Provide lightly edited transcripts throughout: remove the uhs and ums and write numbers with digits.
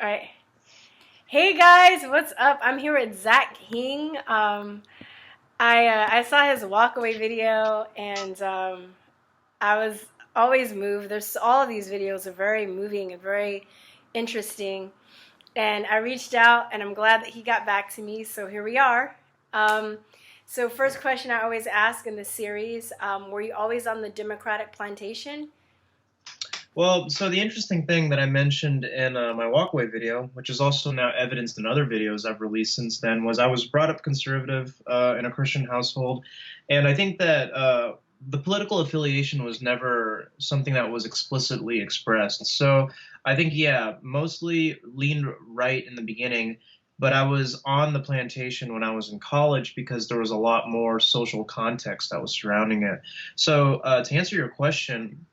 All right. Hey guys, what's up? I'm here with Zach Hing. I saw his Walkaway video, and I was always moved. There's all of these videos are very moving and very interesting, and I reached out, and I'm glad that he got back to me. So here we are. So first question I always ask in this series: were you always on the Democratic plantation? Well, so the interesting thing that I mentioned in my Walkaway video, which is also now evidenced in other videos I've released since then, was I was brought up conservative in a Christian household. And I think that the political affiliation was never something that was explicitly expressed. So I think, yeah, mostly leaned right in the beginning. But I was on the plantation when I was in college because there was a lot more social context that was surrounding it. So to answer your question,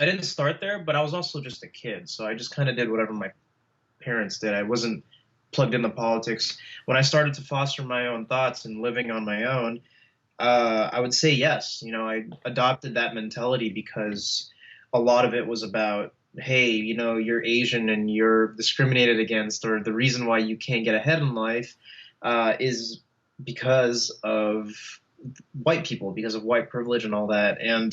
I didn't start there, but I was also just a kid, so I just kind of did whatever my parents did. I wasn't plugged into politics. When I started to foster my own thoughts and living on my own, I would say yes. You know, I adopted that mentality because a lot of it was about, hey, you know, you're Asian and you're discriminated against, or the reason why you can't get ahead in life is because of white people, because of white privilege and all that. And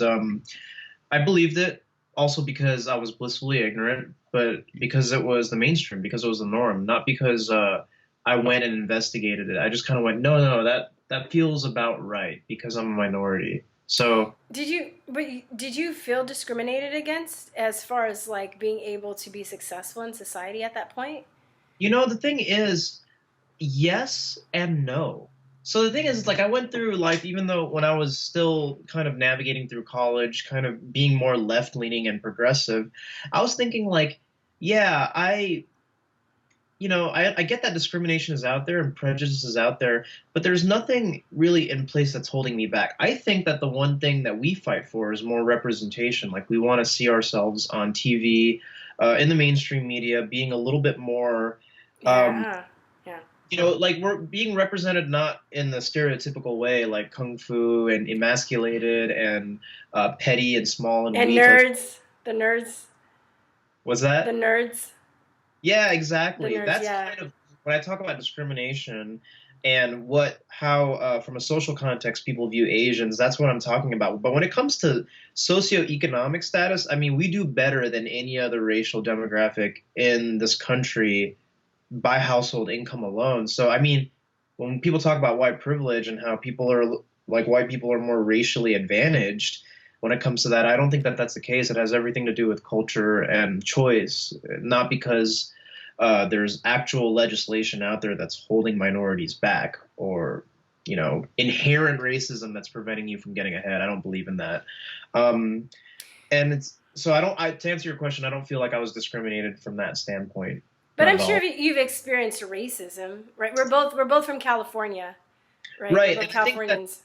I believed it also because I was blissfully ignorant, but because it was the mainstream, because it was the norm, not because I went and investigated it. I just kind of went, no, that feels about right because I'm a minority. So Did you feel discriminated against as far as like being able to be successful in society at that point? you know, the thing is, yes and no. So the thing is, like, I went through life, even though when I was still kind of navigating through college, kind of being more left leaning and progressive, I was thinking, like, yeah, I get that discrimination is out there and prejudice is out there, but there's nothing really in place that's holding me back. I think that the one thing that we fight for is more representation. Like, we want to see ourselves on TV, in the mainstream media, being a little bit more. Um, Yeah. Yeah. like we're being represented not in the stereotypical way, like kung fu and emasculated and petty and small and And weak. Like, was the that? nerds, Yeah, the exactly. nerds, That's yeah. kind of when I talk about discrimination and how from a social context people view Asians. That's what I'm talking about. But when it comes to socioeconomic status, I mean, we do better than any other racial demographic in this country by household income alone. So, I mean, when people talk about white privilege and how people are like white people are more racially advantaged, when it comes to that, I don't think that that's the case. It has everything to do with culture and choice, not because there's actual legislation out there that's holding minorities back or, inherent racism that's preventing you from getting ahead. I don't believe in that. Um, and it's so to answer your question, I don't feel like I was discriminated from that standpoint. But Not I'm at sure all. you've experienced racism, right? We're both from California, right? We're Right. both And I think that Californians.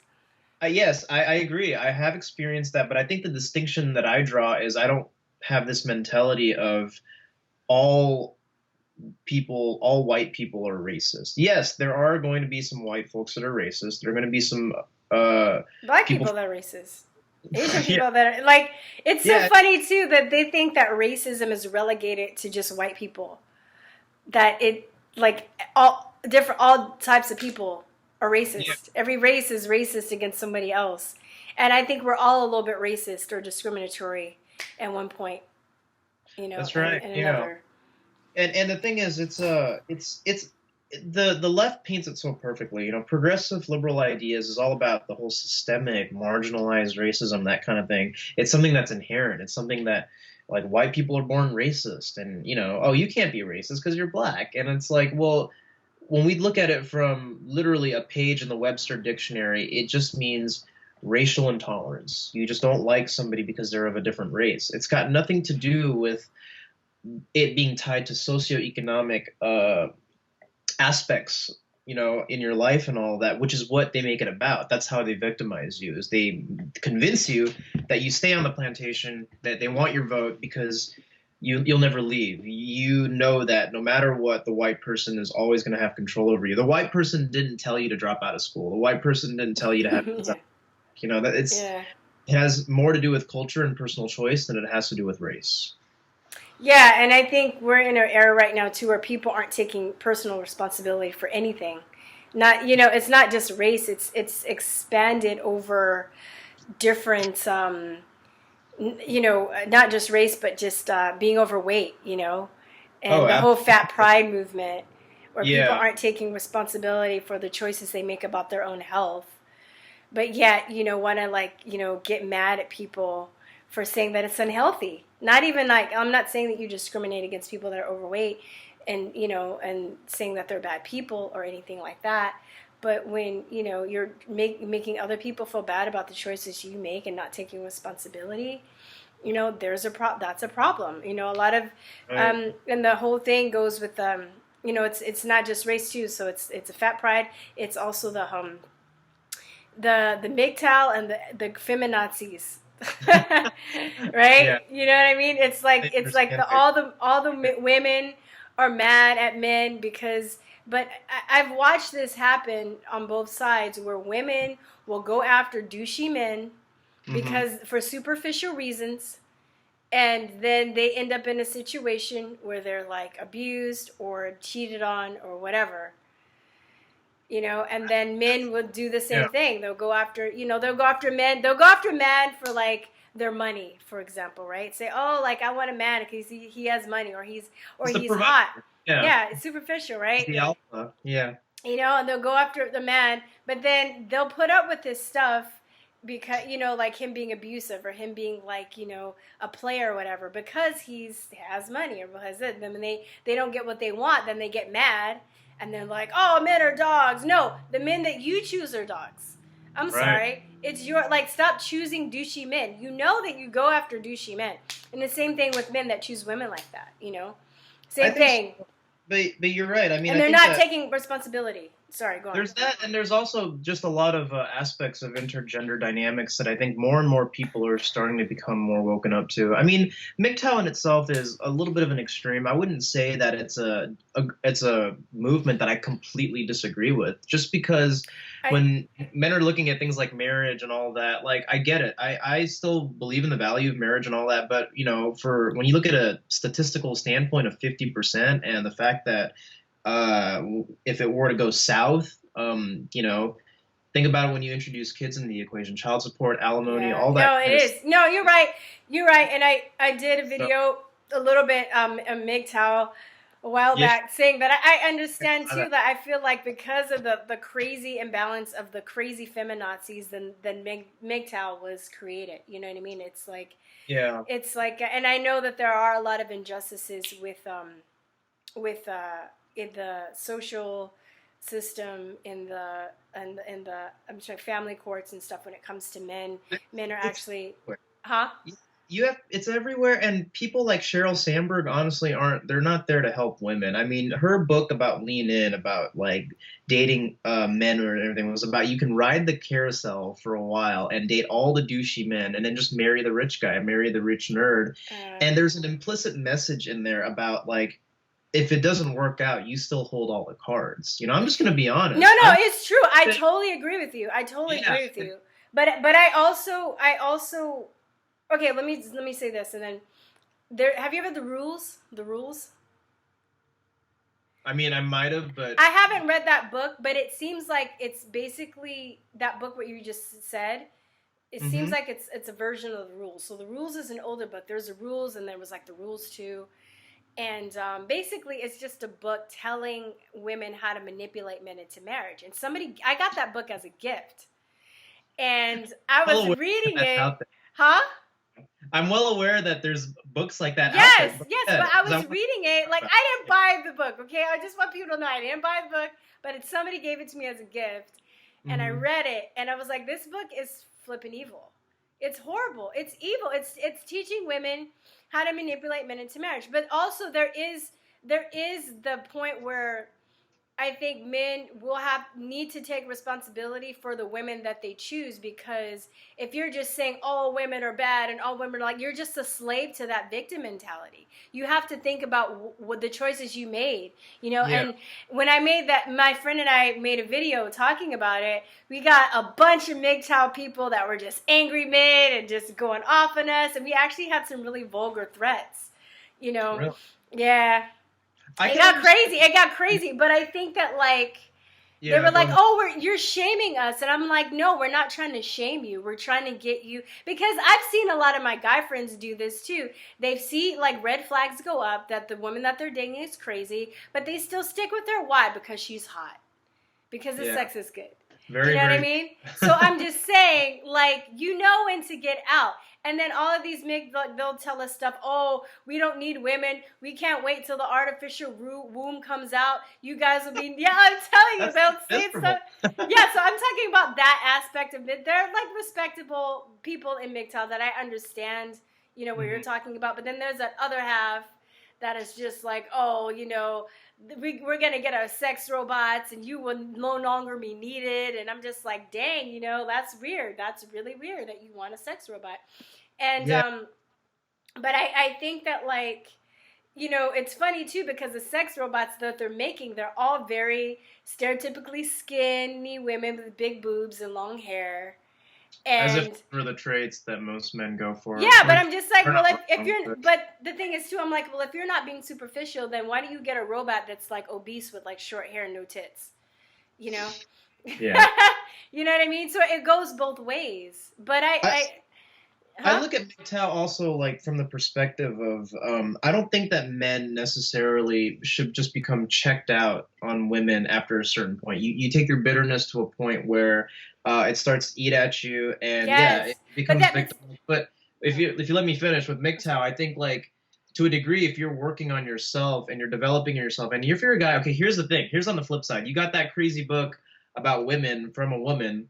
yes, I agree. I have experienced that, but I think the distinction that I draw is I don't have this mentality of all all white people are racist. Yes, there are going to be some white folks that are racist. There are going to be some Black people. people that are racist. Asian Yeah, people that are like, it's so yeah, funny too that they think that racism is relegated to just white people. That it like all types of people are yeah. racist. Every race is racist against somebody else. And I think we're all a little bit racist or discriminatory at one point, That's right. and Yeah. another. And the thing is, it's the left paints it so perfectly. You know, progressive liberal ideas is all about the whole systemic, marginalized racism, that kind of thing. It's something that's inherent. It's something that like white people are born racist, and oh, you can't be racist because you're black. And it's like, well, when we look at it from literally a page in the Webster dictionary, it just means racial intolerance. You just don't like somebody because they're of a different race. It's got nothing to do with it being tied to socioeconomic aspects, in your life and all that, which is what they make it about. That's how they victimize you, is they convince you that you stay on the plantation, that they want your vote because you'll never leave. You know that no matter what, the white person is always going to have control over you. The white person didn't tell you to drop out of school. The white person didn't tell you to have, Yeah. that Yeah. it has more to do with culture and personal choice than it has to do with race. Yeah, and I think we're in an era right now too where people aren't taking personal responsibility for anything. Not, it's not just race. It's expanded over different, not just race, but just being overweight. Oh, And the whole fat pride movement, where people yeah. aren't taking responsibility for the choices they make about their own health, but yet want to get mad at people for saying that it's unhealthy. Not even like, I'm not saying that you discriminate against people that are overweight and and saying that they're bad people or anything like that, but when you're making other people feel bad about the choices you make and not taking responsibility, there's that's a problem. A lot of Right. and the whole thing goes with it's not just race too. So it's a fat pride. It's also the MGTOW and the feminazis. Right? Yeah, You know what I mean? It's like I the understand. all the women are mad at men because, but I've watched this happen on both sides where women will go after douchey men Hmm. because for superficial reasons, and then they end up in a situation where they're like abused or cheated on or whatever. And then men will do the Yeah. same thing. They'll go after men for like their money, for example, right? Say, oh, like I want a man because he has money or he's It's the hot. provider. Yeah. Yeah, it's superficial, It's right? the alpha. Yeah. And they'll go after the man, but then they'll put up with this stuff because like him being abusive or him being like a player or whatever because has money or because then when they don't get what they want, then they get mad and they're like, oh, men are dogs. No, the men that you choose are dogs. I'm Right. sorry, it's your, like, stop choosing douchey men. That you go after douchey men, and the same thing with men that choose women like that. I Same think thing. so. But you're right. I mean, And I they're think not that taking responsibility. Sorry, go on. there's that, and there's also just a lot of aspects of intergender dynamics that I think more and more people are starting to become more woken up to. I mean, MGTOW in itself is a little bit of an extreme. I wouldn't say that it's a movement that I completely disagree with. Just because I when men are looking at things like marriage and all that, like I get it. I still believe in the value of marriage and all that, but for when you look at a statistical standpoint of 50% and the fact that uh, if it were to go south, think about it when you introduce kids into the equation, child support, alimony, Yeah, all that no, it kind of is. stuff. No, you're right. You're right. And I did a So, video a little bit a MGTOW a while yeah, back saying that I understand too that I feel like because of the crazy imbalance of the crazy feminazis, then MGTOW was created. You know what I mean? yeah, It's like, and I know that there are a lot of injustices with in the social system in the I'm sorry, family courts and stuff when it comes to men. Men are it's actually, everywhere. huh? It's everywhere, and people like Sheryl Sandberg honestly they're not there to help women. I mean, her book about Lean In, about like dating men or everything, was about you can ride the carousel for a while and date all the douchey men and then just marry the rich guy, marry the rich nerd. And there's an implicit message in there about like if it doesn't work out, you still hold all the cards. I'm just gonna be No, honest. no, it's true. I totally agree with you. I totally Yeah, agree with you. But I also okay. Let me say this, and then there. Have you ever the rules? The rules. I mean, I might have, but I haven't read that book, but it seems like it's basically that book what you just said. It seems hmm like it's a version of the rules. So the rules is an older book. There's the rules, and there was like the rules too. And basically, it's just a book telling women how to manipulate men into marriage. And I got that book as a gift, and I well was aware that reading that's it, out there. huh? I'm well aware that there's books like that out there. Yes, Go yes, but ahead, I 'cause I was want to reading it. Like, talk I didn't buy the book, okay? I just want people to know I didn't buy the book, but somebody gave it to me as a gift, and I about it. read it, and I was like, this book is flipping evil. It's horrible. It's evil. It's teaching women how to manipulate men into marriage. But also there is the point where I think men will need to take responsibility for the women that they choose, because if you're just saying all women are bad and all women are like, you're just a slave to that victim mentality. You have to think about what the choices you made, Yeah. and when I made that, my friend and I made a video talking about it. We got a bunch of MGTOW people that were just angry men and just going off on us, and we actually had some really vulgar threats, You know, Really? yeah, I it can got understand. crazy. It got crazy. But I think that like they Yeah, were go like, ahead. "Oh, you're shaming us," and I'm like, "No, we're not trying to shame you. We're trying to get you." Because I've seen a lot of my guy friends do this too. They see like red flags go up that the woman that they're dating is crazy, but they still stick with her. Why? Because she's hot. Because the Yeah, sex is good. You very, know what I very. mean? So I'm just saying, like, you know when to get out. And then all of these they'll tell us stuff. Oh, we don't need women. We can't wait till the artificial womb comes out. You guys will be. Yeah, I'm telling you, That's they'll say miserable. stuff. Yeah, so I'm talking about that aspect of it. They're like respectable people in MGTOW that I understand. You know what you're Mhm. talking about. But then there's that other half that is just like, oh, you know, we're going to get our sex robots and you will no longer be needed. And I'm just like, dang, you know, that's weird. That's really weird that you want a sex robot. And, Yeah. but I think that like, you know, it's funny too because the sex robots that they're making, they're all very stereotypically skinny women with big boobs and long hair. As if And those were the traits that most men go for, yeah, but which I'm just like, are well, not if wrong. you're, But but the thing is too, I'm like, well, if you're not being superficial, then why do you get a robot that's like obese with like short hair and no tits? You know, yeah, you know what I mean? So it goes both ways. But I I huh? look at MGTOW also like from the perspective of I don't think that men necessarily should just become checked out on women after a certain point. You take your bitterness to a point where it starts to eat at you, and yeah, it Yes, but becomes that's victim. But if you let me finish with I'm MGTOW, sorry. I think like to a degree, if you're working on yourself and you're developing yourself, and if you're a guy, okay, here's the thing. Here's on the flip side. You got that crazy book about women from a woman.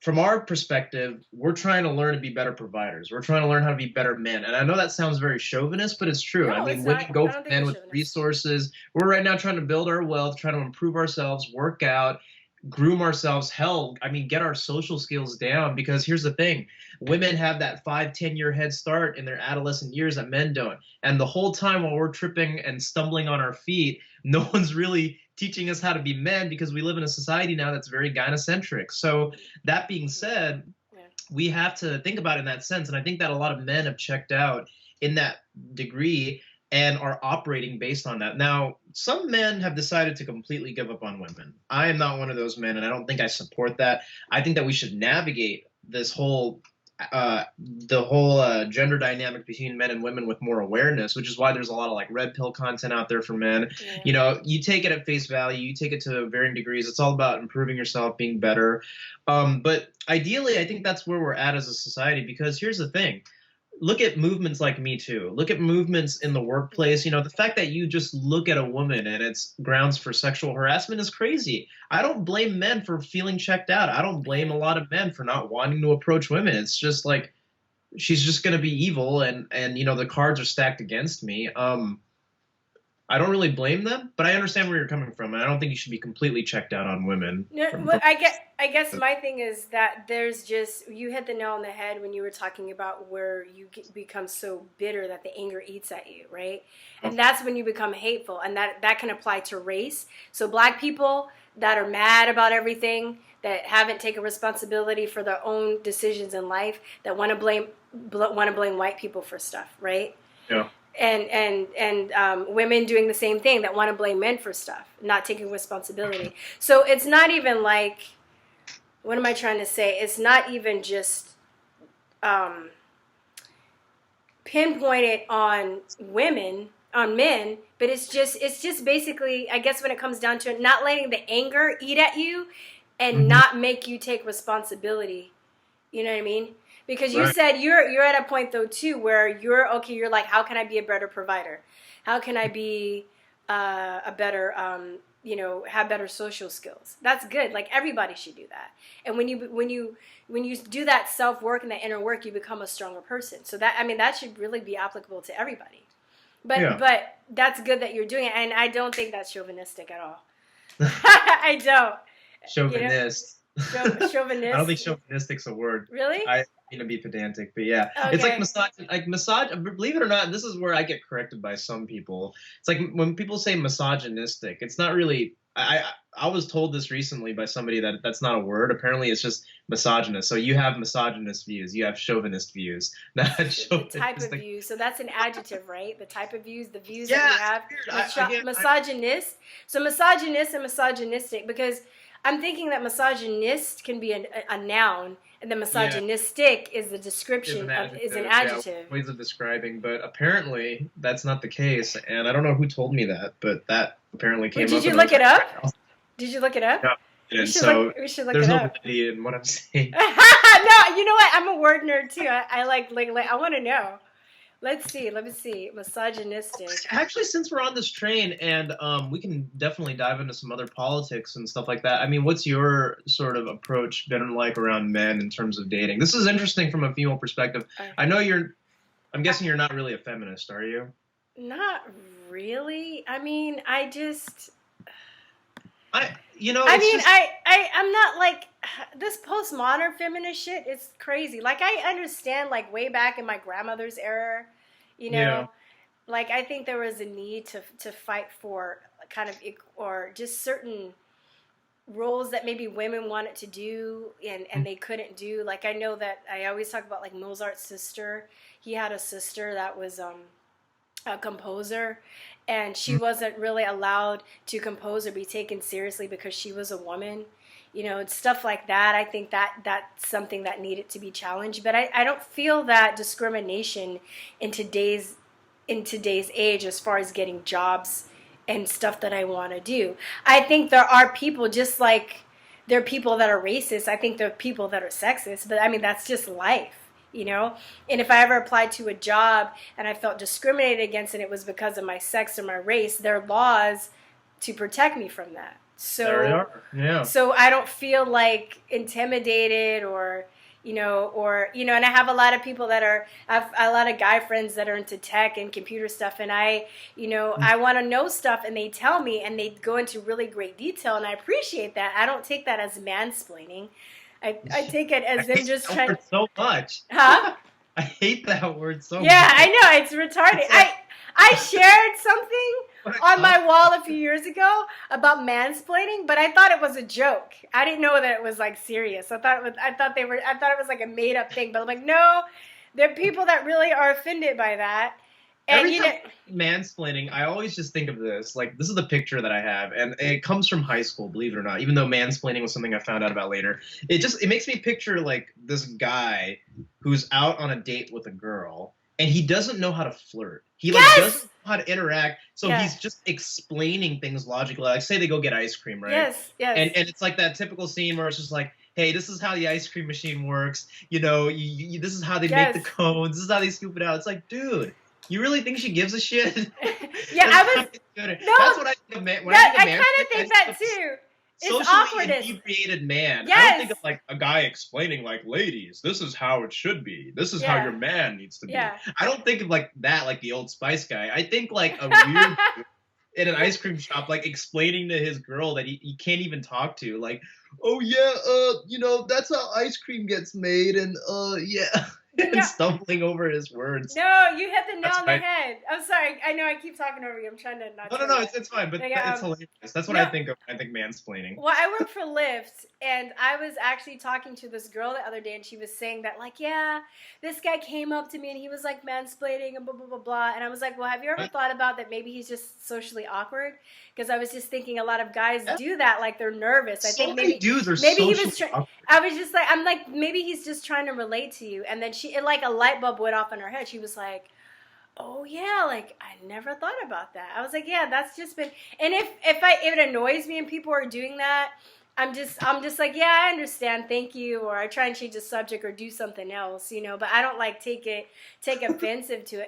From our perspective, we're trying to learn to be better providers. We're trying to learn how to be better men. And I know that sounds very chauvinist, but it's true. I No, mean, it's not. women go I for don't think men it's with chauvinist. resources. We're right now trying to build our wealth, trying to improve ourselves, work out, groom ourselves. Hell, I mean, get our social skills down because here's the thing. Women have that 5, 10 year head start in their adolescent years that men don't. And the whole time while we're tripping and stumbling on our feet, no one's really teaching us how to be men because we live in a society now that's very gynocentric. So that being Yeah, said, yeah. we have to think about it in that sense. And I think that a lot of men have checked out in that degree and are operating based on that. Now, some men have decided to completely give up on women. I am not one of those men, and I don't think I support that. I think that we should navigate this whole the whole gender dynamic between men and women with more awareness, which is why there's a lot of like red pill content out there for men. Yeah. You know, you take it at face value, you take it to varying degrees. It's all about improving yourself, being better. But ideally, I think that's where we're at as a society because here's the thing. Look at movements like Me Too. Look at movements in the Yeah. workplace. You know, the fact that you just look at a woman and it's grounds for sexual harassment is crazy. I don't blame men for feeling checked out. I don't blame Yeah. a lot of men for not wanting to approach women. It's just like she's just going to be evil and you know the cards are stacked against me. I don't really blame them, but I understand where you're coming from, and I don't think you should be completely checked out on women No, from I guess my thing is that there's just you hit the nail on the head when you were talking about where you become so bitter that the anger eats at you, right? And that's when you become hateful, and that can apply to race. So black people that are mad about everything, that haven't taken responsibility for their own decisions in life, that want to blame white people for stuff, right? yeah. And women doing the same thing that want to blame men for stuff, not taking responsibility. So it's not even like, what am I trying to say? It's not even just um, pinpointed on women, on men, but it's just basically, I guess when it comes down to it, not letting the anger eat at you and Hmm. not make you take responsibility. You know what I mean? Because you Right. said you're at a point though too where you're okay. You're like, how can I be a better provider? How can I be a better, have better social skills? That's good. Like everybody should do that. And when you do that self work and that inner work, you become a stronger person. So that should really be applicable to everybody. But Yeah. but that's good that you're doing it, and I don't think that's chauvinistic at all. I don't. You know, Chauvinist. I don't think chauvinist. chauvinistic's a word. Really? I mean to be pedantic, but yeah, it's like Okay. massage. Believe it or not, this is where I get corrected by some people. It's like when people say misogynistic, it's not really. I was told this recently by somebody that that's not a word. Apparently, it's just misogynist. So you have misogynist views. You have chauvinist views. Not The type of chauvinistic. view. So that's an adjective, right? The type of views, the views that Yeah, you it's have. weird. Misogynist. So misogynist and misogynistic, because I'm thinking that misogynist can be a noun, and then Yeah, misogynistic is the description is an yeah, adjective. ways of describing, but apparently that's not the case, and I don't know who told me that, but that apparently Wait, came did up. you And I look was it up? like, Did you look it up? no, We and should so look. We should look there's it no up. validity in what I'm saying. No, you know what? I'm a word nerd too. I like I want to know. Let's see. Let me see. Misogynistic. Actually, since we're on this train, and we can definitely dive into some other politics and stuff like that. I mean, what's your sort of approach been like around men in terms of dating? This is interesting from a female perspective. I know I'm guessing you're not really a feminist, are you? Not really. I mean, I just. I mean, I'm not like this postmodern feminist shit. It's crazy. Like I understand, like way back in my grandmother's era, you know, Yeah. like I think there was a need to fight for kind of or just certain roles that maybe women wanted to do and they couldn't do. Like I know that I always talk about like Mozart's sister. He had a sister that was a composer, and she wasn't really allowed to compose or be taken seriously because she was a woman. You know, it's stuff like that. I think that that's something that needed to be challenged. But I don't feel that discrimination in today's age as far as getting jobs and stuff that I want to do. I think there are people just like there are people that are racist. I think there are people that are sexist. But I mean, that's just life. You know, and if I ever applied to a job and I felt discriminated against and it was because of my sex or my race, there are laws to protect me from that. There we are. Yeah. So I don't feel like intimidated or and I have a lot of people I have a lot of guy friends that are into tech and computer stuff, and I want to know stuff, and they tell me, and they go into really great detail, and I appreciate that. I don't take that as mansplaining. I take it as them just trying. Word so much. Huh? I hate that word so much. Yeah, I know, it's retarded. It's like, I shared something on my wall a few years ago about mansplaining, but I thought it was a joke. I didn't know that it was like serious. I thought it was like a made up thing. But I'm like, no, there are people that really are offended by that. And every time mansplaining, I always just think of this. Like, this is the picture that I have, and it comes from high school, believe it or not. Even though mansplaining was something I found out about later, it makes me picture like this guy who's out on a date with a girl, and he doesn't know how to flirt. He doesn't know how to interact, so he's just explaining things logically. Like, say they go get ice cream, right? Yes. And it's like that typical scene where it's just like, hey, this is how the ice cream machine works. You know, this is how they make the cones. This is how they scoop it out. It's like, dude. You really think she gives a shit? Yeah, that's what I think of man. I kind of think that too. It's awkwardness. Socially inebriated man. Yes. I don't think of like a guy explaining like, ladies, this is how it should be. This is how your man needs to be. Yeah. I don't think of like that, like the Old Spice guy. I think like a weird in an ice cream shop, like explaining to his girl that he can't even talk to, like, oh yeah, that's how ice cream gets made, and yeah. And stumbling over his words. No, you hit the nail on the head. I'm sorry. I know I keep talking over you. I'm trying to not. No, it's fine. But it's hilarious. That's what I think of. I think mansplaining. Well, I work for Lyft, and I was actually talking to this girl the other day, and she was saying that, like, yeah, this guy came up to me, and he was like mansplaining and blah blah blah blah. And I was like, well, have you ever thought about that? Maybe he's just socially awkward. Because I was just thinking a lot of guys do that, like they're nervous. I think maybe dudes are maybe socially he was. I was just like, I'm like, maybe he's just trying to relate to you. And then like a light bulb went off in her head. She was like, oh yeah, like I never thought about that. I was like, yeah, that's just been. And if it annoys me and people are doing that, I'm just like, yeah, I understand, thank you, or I try and change the subject or do something else, but I don't like take offensive to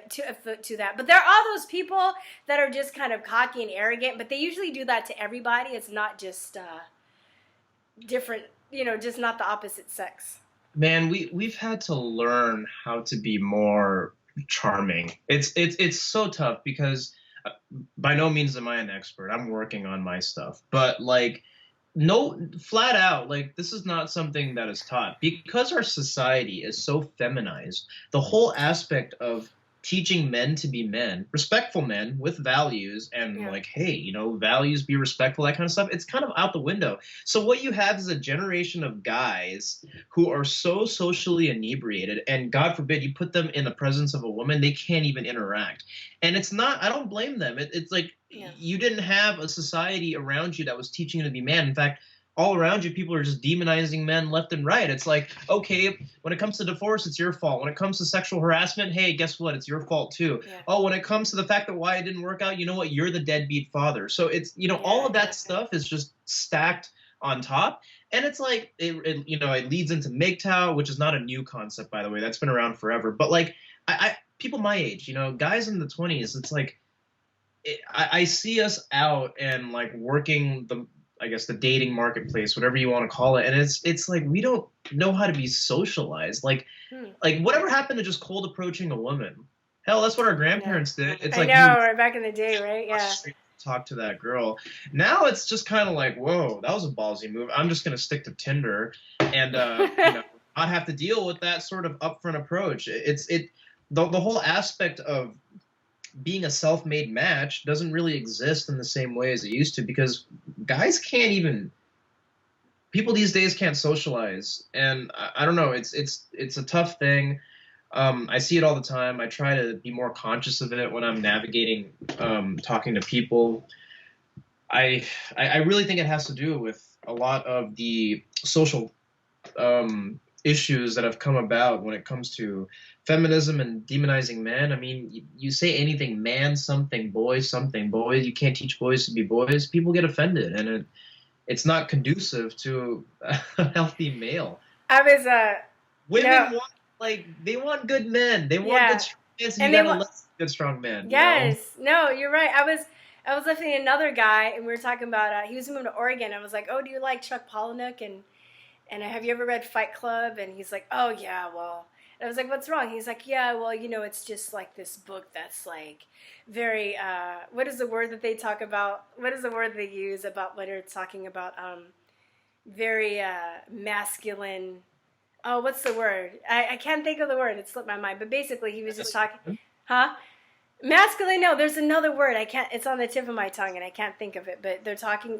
that. But there are all those people that are just kind of cocky and arrogant, but they usually do that to everybody. It's not just different, just not the opposite sex. Man, we've had to learn how to be more charming. It's so tough because by no means am I an expert. I'm working on my stuff, but like. No, flat out, like, this is not something that is taught. Because our society is so feminized, the whole aspect of teaching men to be men, respectful men with values, and like, hey, you know, values, be respectful, that kind of stuff, it's kind of out the window. So what you have is a generation of guys who are so socially inebriated, and God forbid you put them in the presence of a woman, they can't even interact. And it's not, I don't blame them. It's like you didn't have a society around you that was teaching you to be man. In fact, all around you, people are just demonizing men left and right. It's like, okay, when it comes to divorce, it's your fault. When it comes to sexual harassment, hey, guess what? It's your fault too. Yeah. Oh, when it comes to the fact that why it didn't work out, you know what? You're the deadbeat father. So it's, you know, all of that stuff is just stacked on top. And it's like, it you know, it leads into MGTOW, which is not a new concept, by the way. That's been around forever. But like, people my age, you know, guys in the 20s, it's like, I see us out and like working the dating marketplace, whatever you want to call it, and it's like we don't know how to be socialized. Like whatever happened to just cold approaching a woman? Hell, that's what our grandparents did. It's like, I know, right back in the day, right? Yeah. Talk to that girl. Now it's just kind of like, whoa, that was a ballsy move. I'm just gonna stick to Tinder and you know, not have to deal with that sort of upfront approach. The whole aspect of being a self-made match doesn't really exist in the same way as it used to, because guys can't even, people these days can't socialize. And I don't know, it's a tough thing. I see it all the time. I try to be more conscious of it when I'm navigating, talking to people. I really think it has to do with a lot of the social issues that have come about when it comes to feminism and demonizing men. I mean, you say anything man something, boy something, boys, you can't teach boys to be boys, people get offended, and it's not conducive to a healthy male. I was women want, like, they want good men, they want good strong men, so you gotta let good strong men. Yes, you know? No, you're right. I was listening to another guy, and we were talking about he was moving to Oregon. I was like, oh, do you like Chuck Palahniuk and have you ever read Fight Club? And he's like, oh yeah, well. And I was like, what's wrong? He's like, yeah, well, you know, it's just like this book that's like very, what is the word that they talk about? What is the word they use about what they're talking about? Very masculine. Oh, what's the word? I can't think of the word. It slipped my mind. But basically, he was just talking, huh? Masculine? No, there's another word. I can't. It's on the tip of my tongue, and I can't think of it. But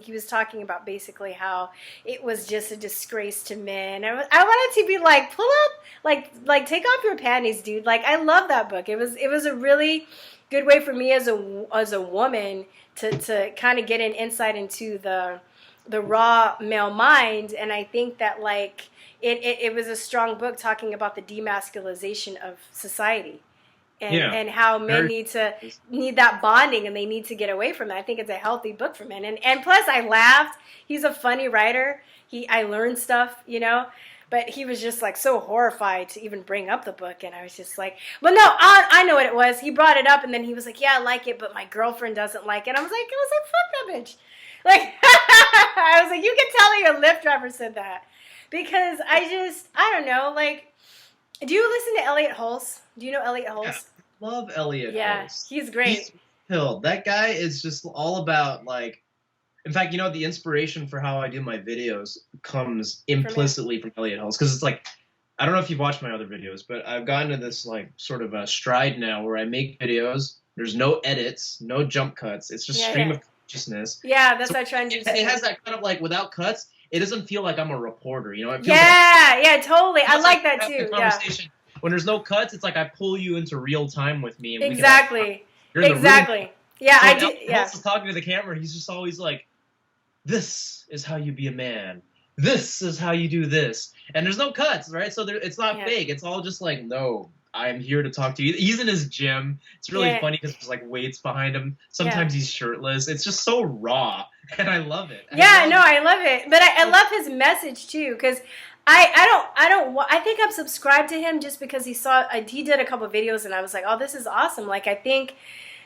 he was talking about basically how it was just a disgrace to men. I wanted to be like, pull up, like take off your panties, dude. Like, I love that book. It was a really good way for me as a woman to kind of get an insight into the raw male mind, and I think that like it was a strong book talking about the demasculization of society. And how men need that bonding, and they need to get away from that. I think it's a healthy book for men. And plus, I laughed. He's a funny writer. I learned stuff, you know. But he was just like so horrified to even bring up the book, and I was just like, well, no, I know what it was. He brought it up, and then he was like, yeah, I like it, but my girlfriend doesn't like it. I was like, fuck that bitch. Like, I was like, you can tell your Lyft driver said that, because I don't know, like. Do you listen to Elliot Hulse? Do you know Elliot Hulse? Yeah, love Elliot Hulse. Yeah, he's great. He's killed. That guy is just all about, like, in fact, you know, the inspiration for how I do my videos comes implicitly from Elliot Hulse, because it's like, I don't know if you've watched my other videos, but I've gotten to this like sort of a stride now where I make videos. There's no edits, no jump cuts. It's just stream of consciousness. Yeah, that's what I try and do. It has that kind of like without cuts. It doesn't feel like I'm a reporter, you know? It feels yeah, totally. I like that too. Yeah. When there's no cuts, it's like I pull you into real time with me. And exactly. Exactly. Yeah, so I do. Yeah. He's talking to the camera. He's just always like, "This is how you be a man. This is how you do this." And there's no cuts, right? So it's not fake. It's all just like, no, I'm here to talk to you. He's in his gym. It's really funny because there's like weights behind him. Sometimes he's shirtless. It's just so raw, and I love it. I love it. But I love his message too, because I think I'm subscribed to him just because he did a couple of videos, and I was like, oh, this is awesome. Like, I think,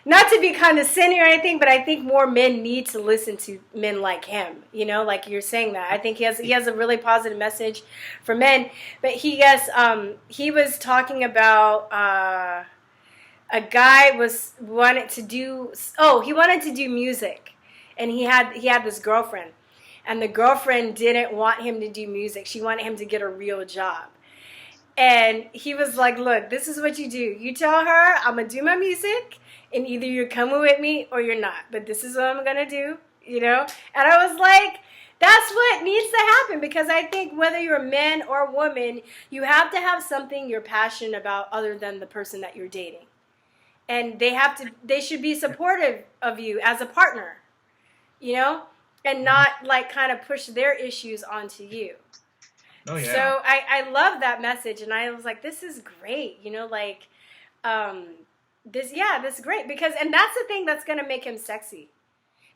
not to be condescending or anything, but I think more men need to listen to men like him. You know, like you're saying that. I think he has a really positive message for men. But he was talking about a guy wanted to do music, and he had this girlfriend, and the girlfriend didn't want him to do music. She wanted him to get a real job. And he was like, look, this is what you do. You tell her I'm going to do my music, and either you're coming with me or you're not. But this is what I'm going to do, you know? And I was like, that's what needs to happen, because I think whether you're a man or a woman, you have to have something you're passionate about other than the person that you're dating. And they should be supportive of you as a partner, you know? And not like kind of push their issues onto you. Oh yeah. So I love that message, and I was like, this is great, you know, like, this is great, because, and that's the thing that's gonna make him sexy,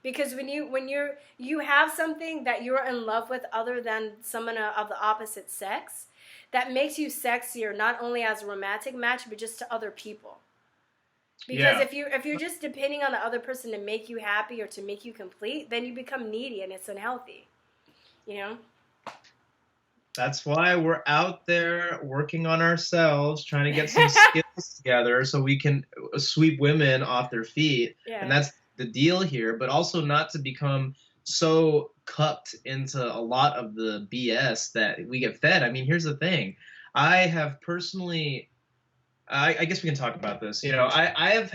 because when you have something that you're in love with other than someone of the opposite sex, that makes you sexier, not only as a romantic match, but just to other people. Because if you're just depending on the other person to make you happy or to make you complete, then you become needy, and it's unhealthy, you know. That's why we're out there working on ourselves, trying to get some skills together so we can sweep women off their feet. Yeah. And that's the deal here, but also not to become so cucked into a lot of the BS that we get fed. I mean, here's the thing. I have personally, I guess we can talk about this. You know, I've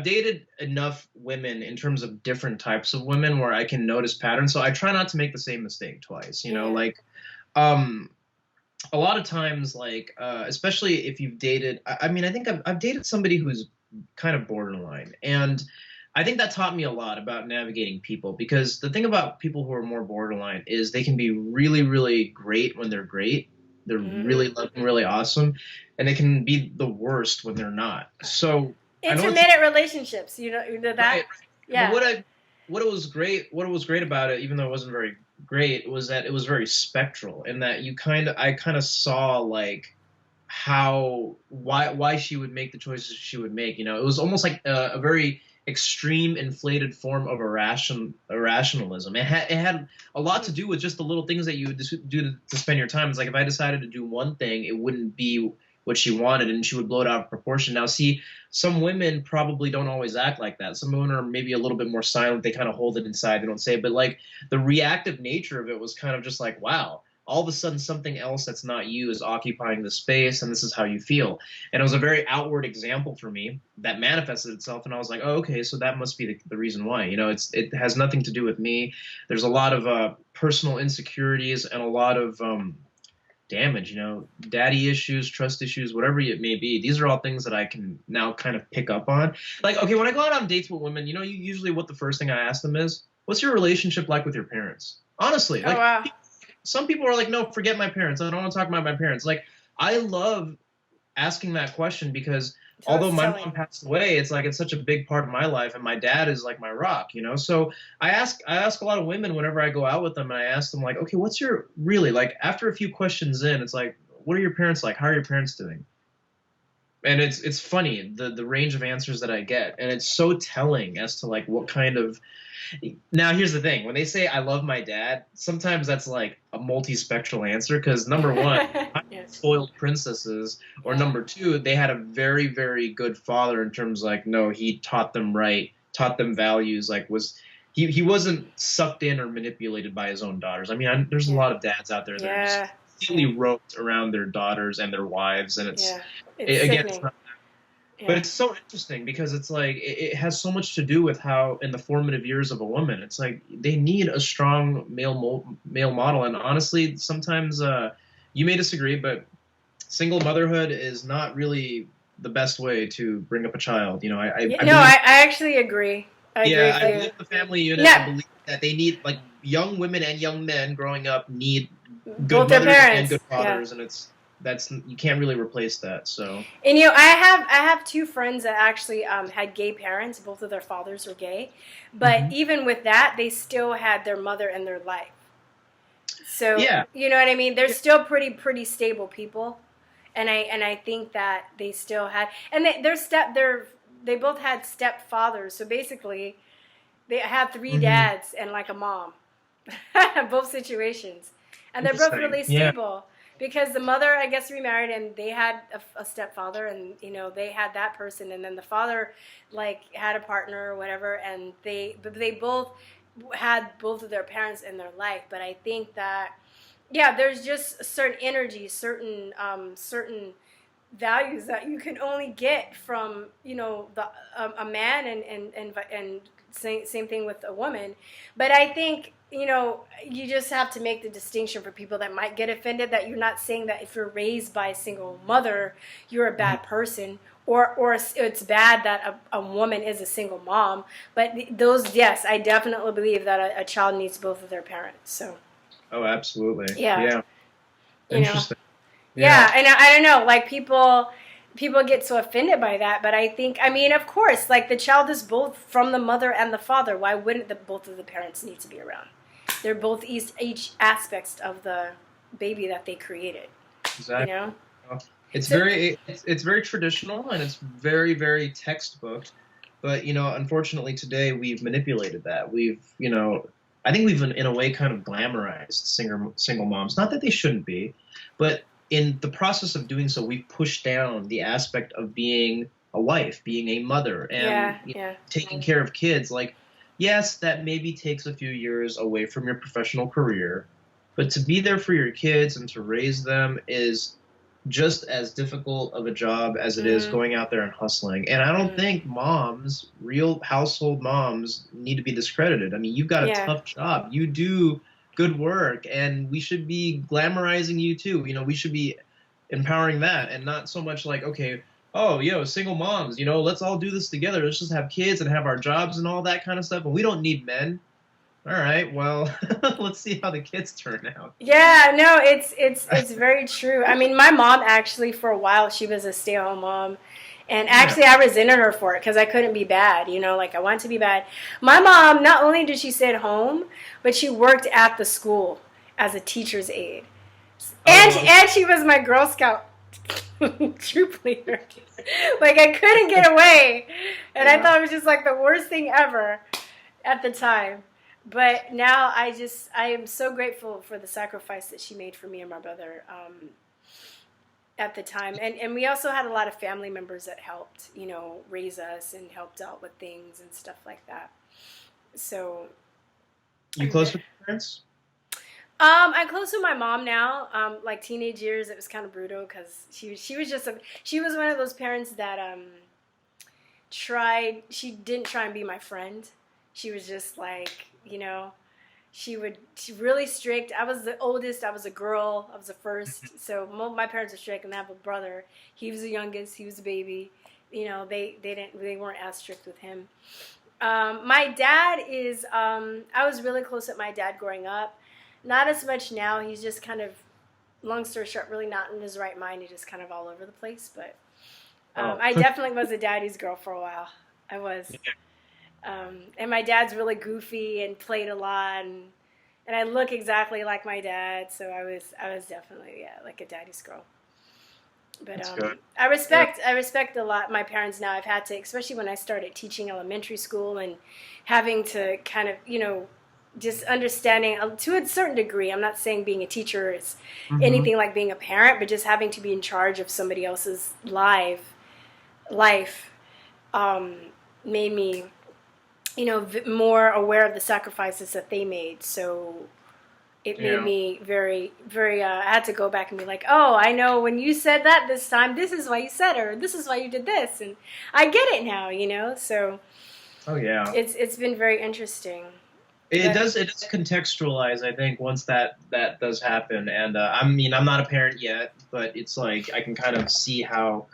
dated enough women in terms of different types of women where I can notice patterns. So I try not to make the same mistake twice, you know, like, a lot of times, like, especially if you've dated, I mean, I think I've dated somebody who's kind of borderline, and I think that taught me a lot about navigating people, because the thing about people who are more borderline is they can be really, really great when they're great. They're really loving, really awesome, and they can be the worst when they're not. So intermittent relationships, you know that. Right. Yeah. But what was great about it, even though it wasn't very great, was that it was very spectral, and that I kind of saw like why she would make the choices she would make. You know, it was almost like a very extreme, inflated form of irrationalism. It had a lot to do with just the little things that you would do to spend your time. It's like if I decided to do one thing, it wouldn't be what she wanted, and she would blow it out of proportion. Now, see, some women probably don't always act like that. Some women are maybe a little bit more silent. They kind of hold it inside. They don't say it. But like the reactive nature of it was kind of just like, wow, all of a sudden something else that's not you is occupying the space, and this is how you feel. And it was a very outward example for me that manifested itself, and I was like, oh, okay, so that must be the reason why. You know, it has nothing to do with me. There's a lot of personal insecurities and a lot of damage, you know, daddy issues, trust issues, whatever it may be. These are all things that I can now kind of pick up on. Like, okay, when I go out on dates with women, you know, usually what the first thing I ask them is, what's your relationship like with your parents? Honestly, like, wow. Some people are like, no, forget my parents. I don't want to talk about my parents. Like, I love asking that question, because although my mom passed away, it's like it's such a big part of my life, and my dad is like my rock, you know. So I ask a lot of women whenever I go out with them, and I ask them like, okay, what's your really, like, after a few questions in, it's like, what are your parents like? How are your parents doing? And it's funny the range of answers that I get, and it's so telling as to like what kind of. Now, here's the thing. When they say I love my dad, sometimes that's like a multispectral answer, because number one, spoiled princesses, or number two, they had a very, very good father in terms like, no, he taught them right, taught them values, like he wasn't sucked in or manipulated by his own daughters. I mean, there's a lot of dads out there that are just completely roped around their daughters and their wives, and it's not. Yeah. But it's so interesting, because it's like it has so much to do with how in the formative years of a woman, it's like they need a strong male model. And honestly, sometimes you may disagree, but single motherhood is not really the best way to bring up a child. You know, I actually agree. I believe in the family unit. I believe that they need, like, young women and young men growing up need good mothers and good fathers, and you can't really replace that. So, and you know, I have two friends that actually had gay parents. Both of their fathers were gay, but even with that, they still had their mother in their life. So you know what I mean? They're still pretty stable people, and I think that they still had, and they both had stepfathers. So basically, they had three dads and like a mom, both situations, and they're both really stable. Because the mother, I guess, remarried, and they had a stepfather, and you know they had that person, and then the father, like, had a partner or whatever, and they both had both of their parents in their life. But I think that yeah, there's just certain energy, certain values that you can only get from, you know, the a man, and same thing with a woman. But I think, you know, you just have to make the distinction for people that might get offended, that you're not saying that if you're raised by a single mother, you're a bad person, or it's bad that a woman is a single mom. But those, yes, I definitely believe that a child needs both of their parents. So Oh, absolutely. yeah, Yeah. you know. Interesting. Yeah. Yeah, and I don't know, like people get so offended by that, but I think, I mean, of course, like the child is both from the mother and the father. Why wouldn't both of the parents need to be around? They're both each aspects of the baby that they created. You Exactly. know? It's So very traditional, and it's very textbook. But unfortunately today we've manipulated that. I think we've in a way kind of glamorized single moms. Not that they shouldn't be, but in the process of doing so, we've pushed down the aspect of being a wife, being a mother, and yeah. taking care of kids. Like, yes, that maybe takes a few years away from your professional career, but to be there for your kids and to raise them is just as difficult of a job as it is Mm-hmm. going out there and hustling. And I don't Mm-hmm. think moms, real household moms, need to be discredited. I mean, you've got a Yeah. tough job. You do good work, and we should be glamorizing you too. We should be empowering that, and not so much like, okay, oh, single moms, let's all do this together. Let's just have kids and have our jobs and all that kind of stuff. And we don't need men. All right, well, let's see how the kids turn out. Yeah, no, it's very true. I mean, my mom actually, for a while, she was a stay-at-home mom, and Yeah. actually I resented her for it because I couldn't be bad, you know, like I wanted to be bad. My mom, not only did she stay at home, but she worked at the school as a teacher's aide, Oh, and well, she was my Girl Scout troop leader. Like I couldn't get away, and I yeah. thought it was just like the worst thing ever at the time. But now I am so grateful for the sacrifice that she made for me and my brother at the time. And we also had a lot of family members that helped, you know, raise us and helped out with things and stuff like that. So You close with your parents? I'm close with my mom now. Like teenage years, it was kind of brutal because she was just she was one of those parents that she didn't try and be my friend. She was just like, you know, she really strict. I was the oldest. I was a girl. I was the first. So my parents were strict, and I have a brother. He was the youngest. He was a baby. You know, they weren't as strict with him. My dad is. I was really close with my dad growing up. Not as much now. He's just kind of, long story short, really not in his right mind. He's just kind of all over the place. But Oh, I definitely was a daddy's girl for a while. I was. And my dad's really goofy and played a lot, and I look exactly like my dad, so I was definitely, yeah, like a daddy's girl. But that's good. I respect a lot my parents now. I've had to, especially when I started teaching elementary school and having to kind of, you know, just understanding to a certain degree. I'm not saying being a teacher is Hmm. anything like being a parent, but just having to be in charge of somebody else's life made me, you know, more aware of the sacrifices that they made. So it made Yeah. me very, very. I had to go back and be like, oh, I know when you said that this time, this is why you said it, or this is why you did this, and I get it now. You know, so Oh, yeah. it's been very interesting. It But does. It does contextualize. I think once that does happen, and I mean, I'm not a parent yet, but it's like I can kind of see how.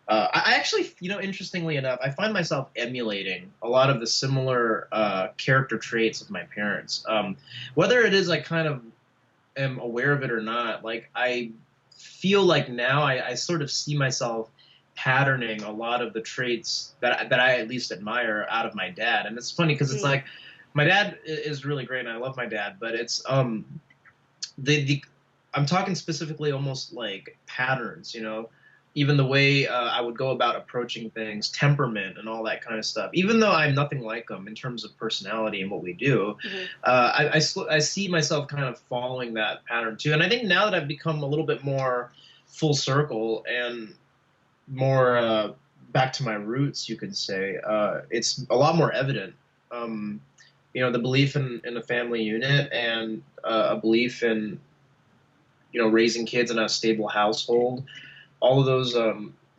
I actually, interestingly enough, I find myself emulating a lot of the similar character traits of my parents. Whether it is I kind of am aware of it or not, like I feel like now I sort of see myself patterning a lot of the traits that I at least admire out of my dad. And it's funny because it's mm, like my dad is really great, and I love my dad, but it's the I'm talking specifically almost like patterns, even the way I would go about approaching things, temperament, and all that kind of stuff. Even though I'm nothing like them in terms of personality and what we do, mhm. I see myself kind of following that pattern too. And I think now that I've become a little bit more full circle and more back to my roots, you could say, it's a lot more evident. The belief in a family unit and a belief in raising kids in a stable household, all of those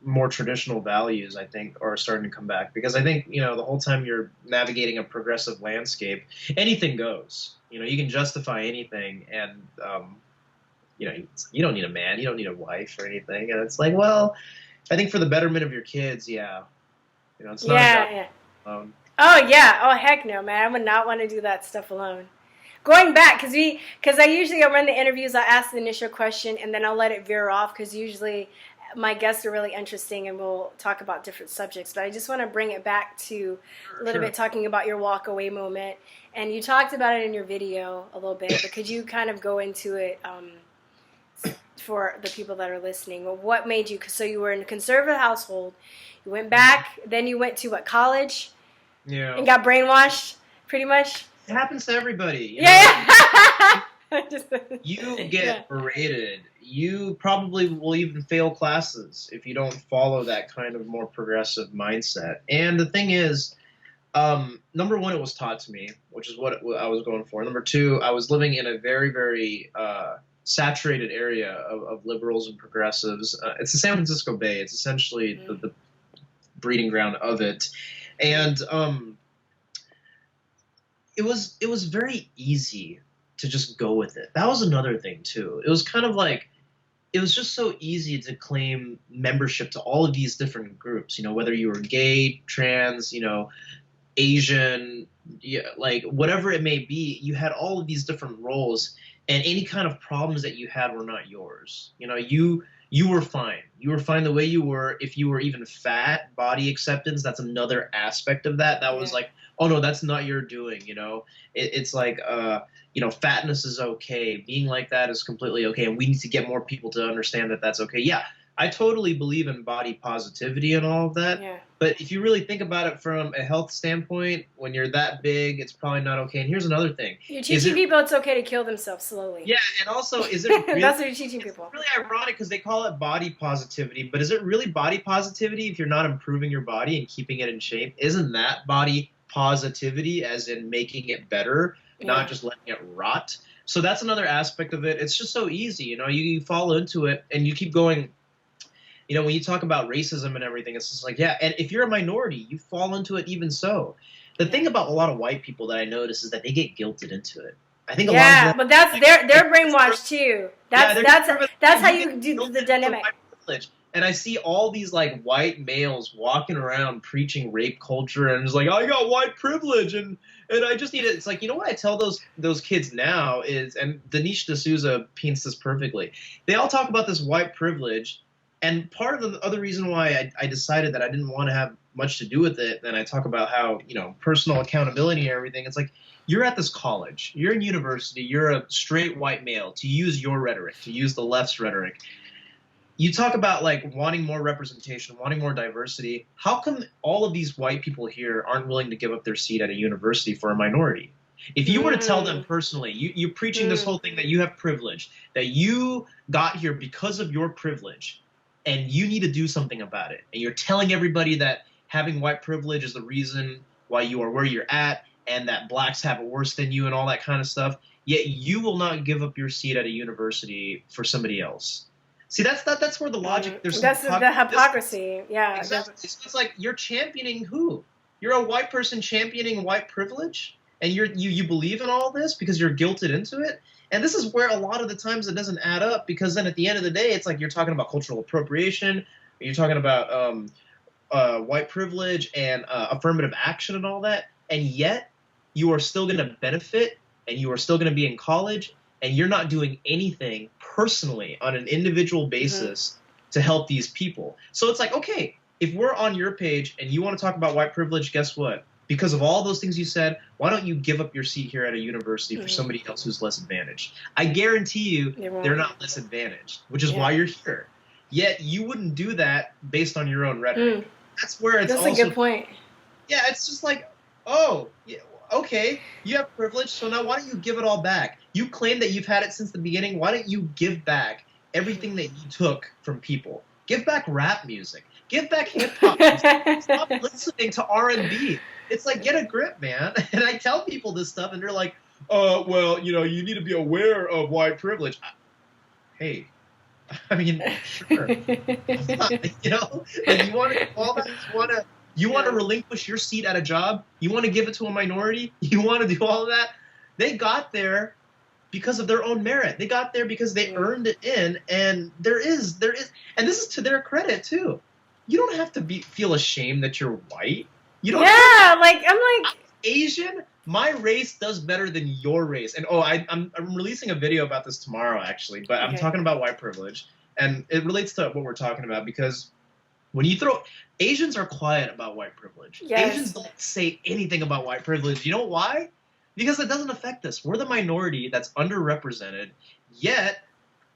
more traditional values, I think, are starting to come back, because I think, the whole time you're navigating a progressive landscape, anything goes. You can justify anything, and you don't need a man, you don't need a wife or anything, and it's like, well, I think for the betterment of your kids, it's not Yeah. alone. Oh yeah. Oh heck no, man. I would not want to do that stuff alone. Going back, because I usually run the interviews, I ask the initial question and then I'll let it veer off, because usually my guests are really interesting and we'll talk about different subjects. But I just want to bring it back to a little bit talking about your walkaway moment. And you talked about it in your video a little bit, but could you kind of go into it for the people that are listening? Well, what made you, so you were in a conservative household, you went back, then you went to college? Yeah. And got brainwashed, pretty much? It happens to everybody. Yeah. You get berated. You probably will even fail classes if you don't follow that kind of more progressive mindset. And the thing is, number one, it was taught to me, which is what I was going for. Number two, I was living in a very, very saturated area of liberals and progressives. It's the San Francisco Bay. It's essentially the breeding ground of it. And it was very easy to just go with it. That was another thing too. It was kind of like, it was just so easy to claim membership to all of these different groups, whether you were gay, trans, Asian, like whatever it may be, you had all of these different roles, and any kind of problems that you had were not yours. You were fine. You were fine the way you were. If you were even fat, body acceptance, that's another aspect of that. That was like, oh no, that's not your doing. It's like, fatness is okay. Being like that is completely okay. And we need to get more people to understand that that's okay. Yeah, I totally believe in body positivity and all of that. Yeah. But if you really think about it from a health standpoint, when you're that big, it's probably not okay. And here's another thing. You're teaching people it's okay to kill themselves slowly. Yeah, and also, is it really, that's what you're teaching people. It's really ironic because they call it body positivity, but is it really body positivity if you're not improving your body and keeping it in shape? Isn't that body positivity, as in making it better, not just letting it rot? So that's another aspect of it. It's just so easy, you fall into it and you keep going. When you talk about racism and everything, it's just like, and if you're a minority, you fall into it even so. The thing about a lot of white people that I notice is that they get guilted into it. I think a lot of them, but that's they're brainwashed too. That's how you do the dynamic. And I see all these like white males walking around preaching rape culture and it's like, I got white privilege and I just need it. It's like, what I tell those kids now is, and Dinesh D'Souza paints this perfectly. They all talk about this white privilege. And part of the other reason why I decided that I didn't want to have much to do with it, and I talk about how, personal accountability and everything, it's like, you're at this college, you're in university, you're a straight white male, to use your rhetoric, to use the left's rhetoric. You talk about like wanting more representation, wanting more diversity. How come all of these white people here aren't willing to give up their seat at a university for a minority? If you were to tell them personally, you're preaching this whole thing that you have privilege, that you got here because of your privilege, and you need to do something about it. And you're telling everybody that having white privilege is the reason why you are where you're at, and that blacks have it worse than you and all that kind of stuff. Yet you will not give up your seat at a university for somebody else. See, that's where the logic. There's the hypocrisy. Yeah, exactly. It's like, you're championing who? You're a white person championing white privilege, and you believe in all this because you're guilted into it. And this is where a lot of the times it doesn't add up, because then at the end of the day, it's like you're talking about cultural appropriation, you're talking about white privilege and affirmative action and all that, and yet you are still going to benefit and you are still going to be in college, and you're not doing anything personally on an individual basis to help these people. So it's like, okay, if we're on your page and you want to talk about white privilege, guess what? Because of all those things you said, why don't you give up your seat here at a university for somebody else who's less advantaged? I guarantee you they're not less advantaged, which is why you're here. Yet you wouldn't do that based on your own rhetoric. That's where it's That's a good point. Yeah, it's just like, oh, yeah, okay, you have privilege, so now why don't you give it all back? You claim that you've had it since the beginning. Why don't you give back everything that you took from people? Give back rap music. Give back hip-hop music. Stop listening to R&B. It's like, get a grip, man. And I tell people this stuff, and they're like, well, you need to be aware of white privilege. hey, I mean, sure. You know, like you want to do all that. You want to relinquish your seat at a job. You want to give it to a minority. You want to do all of that. They got there because of their own merit. They got there because they earned it in. And there is, and this is to their credit too. You don't have to feel ashamed that you're white. You don't. Yeah, like I'm like Asian. My race does better than your race. And I'm releasing a video about this tomorrow actually, but I'm talking about white privilege, and it relates to what we're talking about because when you throw Asians are quiet about white privilege. Yes. Asians don't say anything about white privilege. You know why? Because it doesn't affect us. We're the minority that's underrepresented. Yet,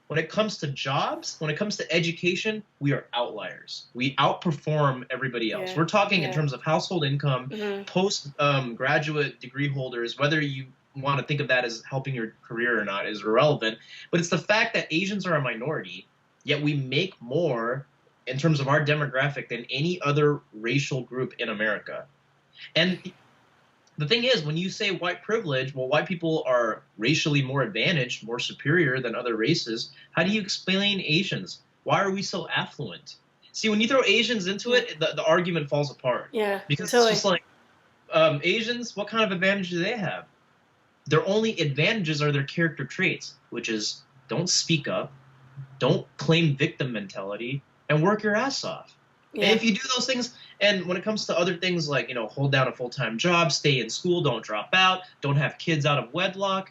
when it comes to jobs, when it comes to education, we are outliers. We outperform everybody else. We're talking in terms of household income, post-graduate degree holders, whether you want to think of that as helping your career or not is irrelevant. But it's the fact that Asians are a minority, yet we make more in terms of our demographic than any other racial group in America. And the thing is, when you say white privilege, well, white people are racially more advantaged, more superior than other races. How do you explain Asians? Why are we so affluent? See, when you throw Asians into it, the argument falls apart. Yeah, because totally. It's just like, Asians, what kind of advantage do they have? Their only advantages are their character traits, which is don't speak up, don't claim victim mentality, and work your ass off. Yeah. And if you do those things, and when it comes to other things like, you know, hold down a full-time job, stay in school, don't drop out, don't have kids out of wedlock,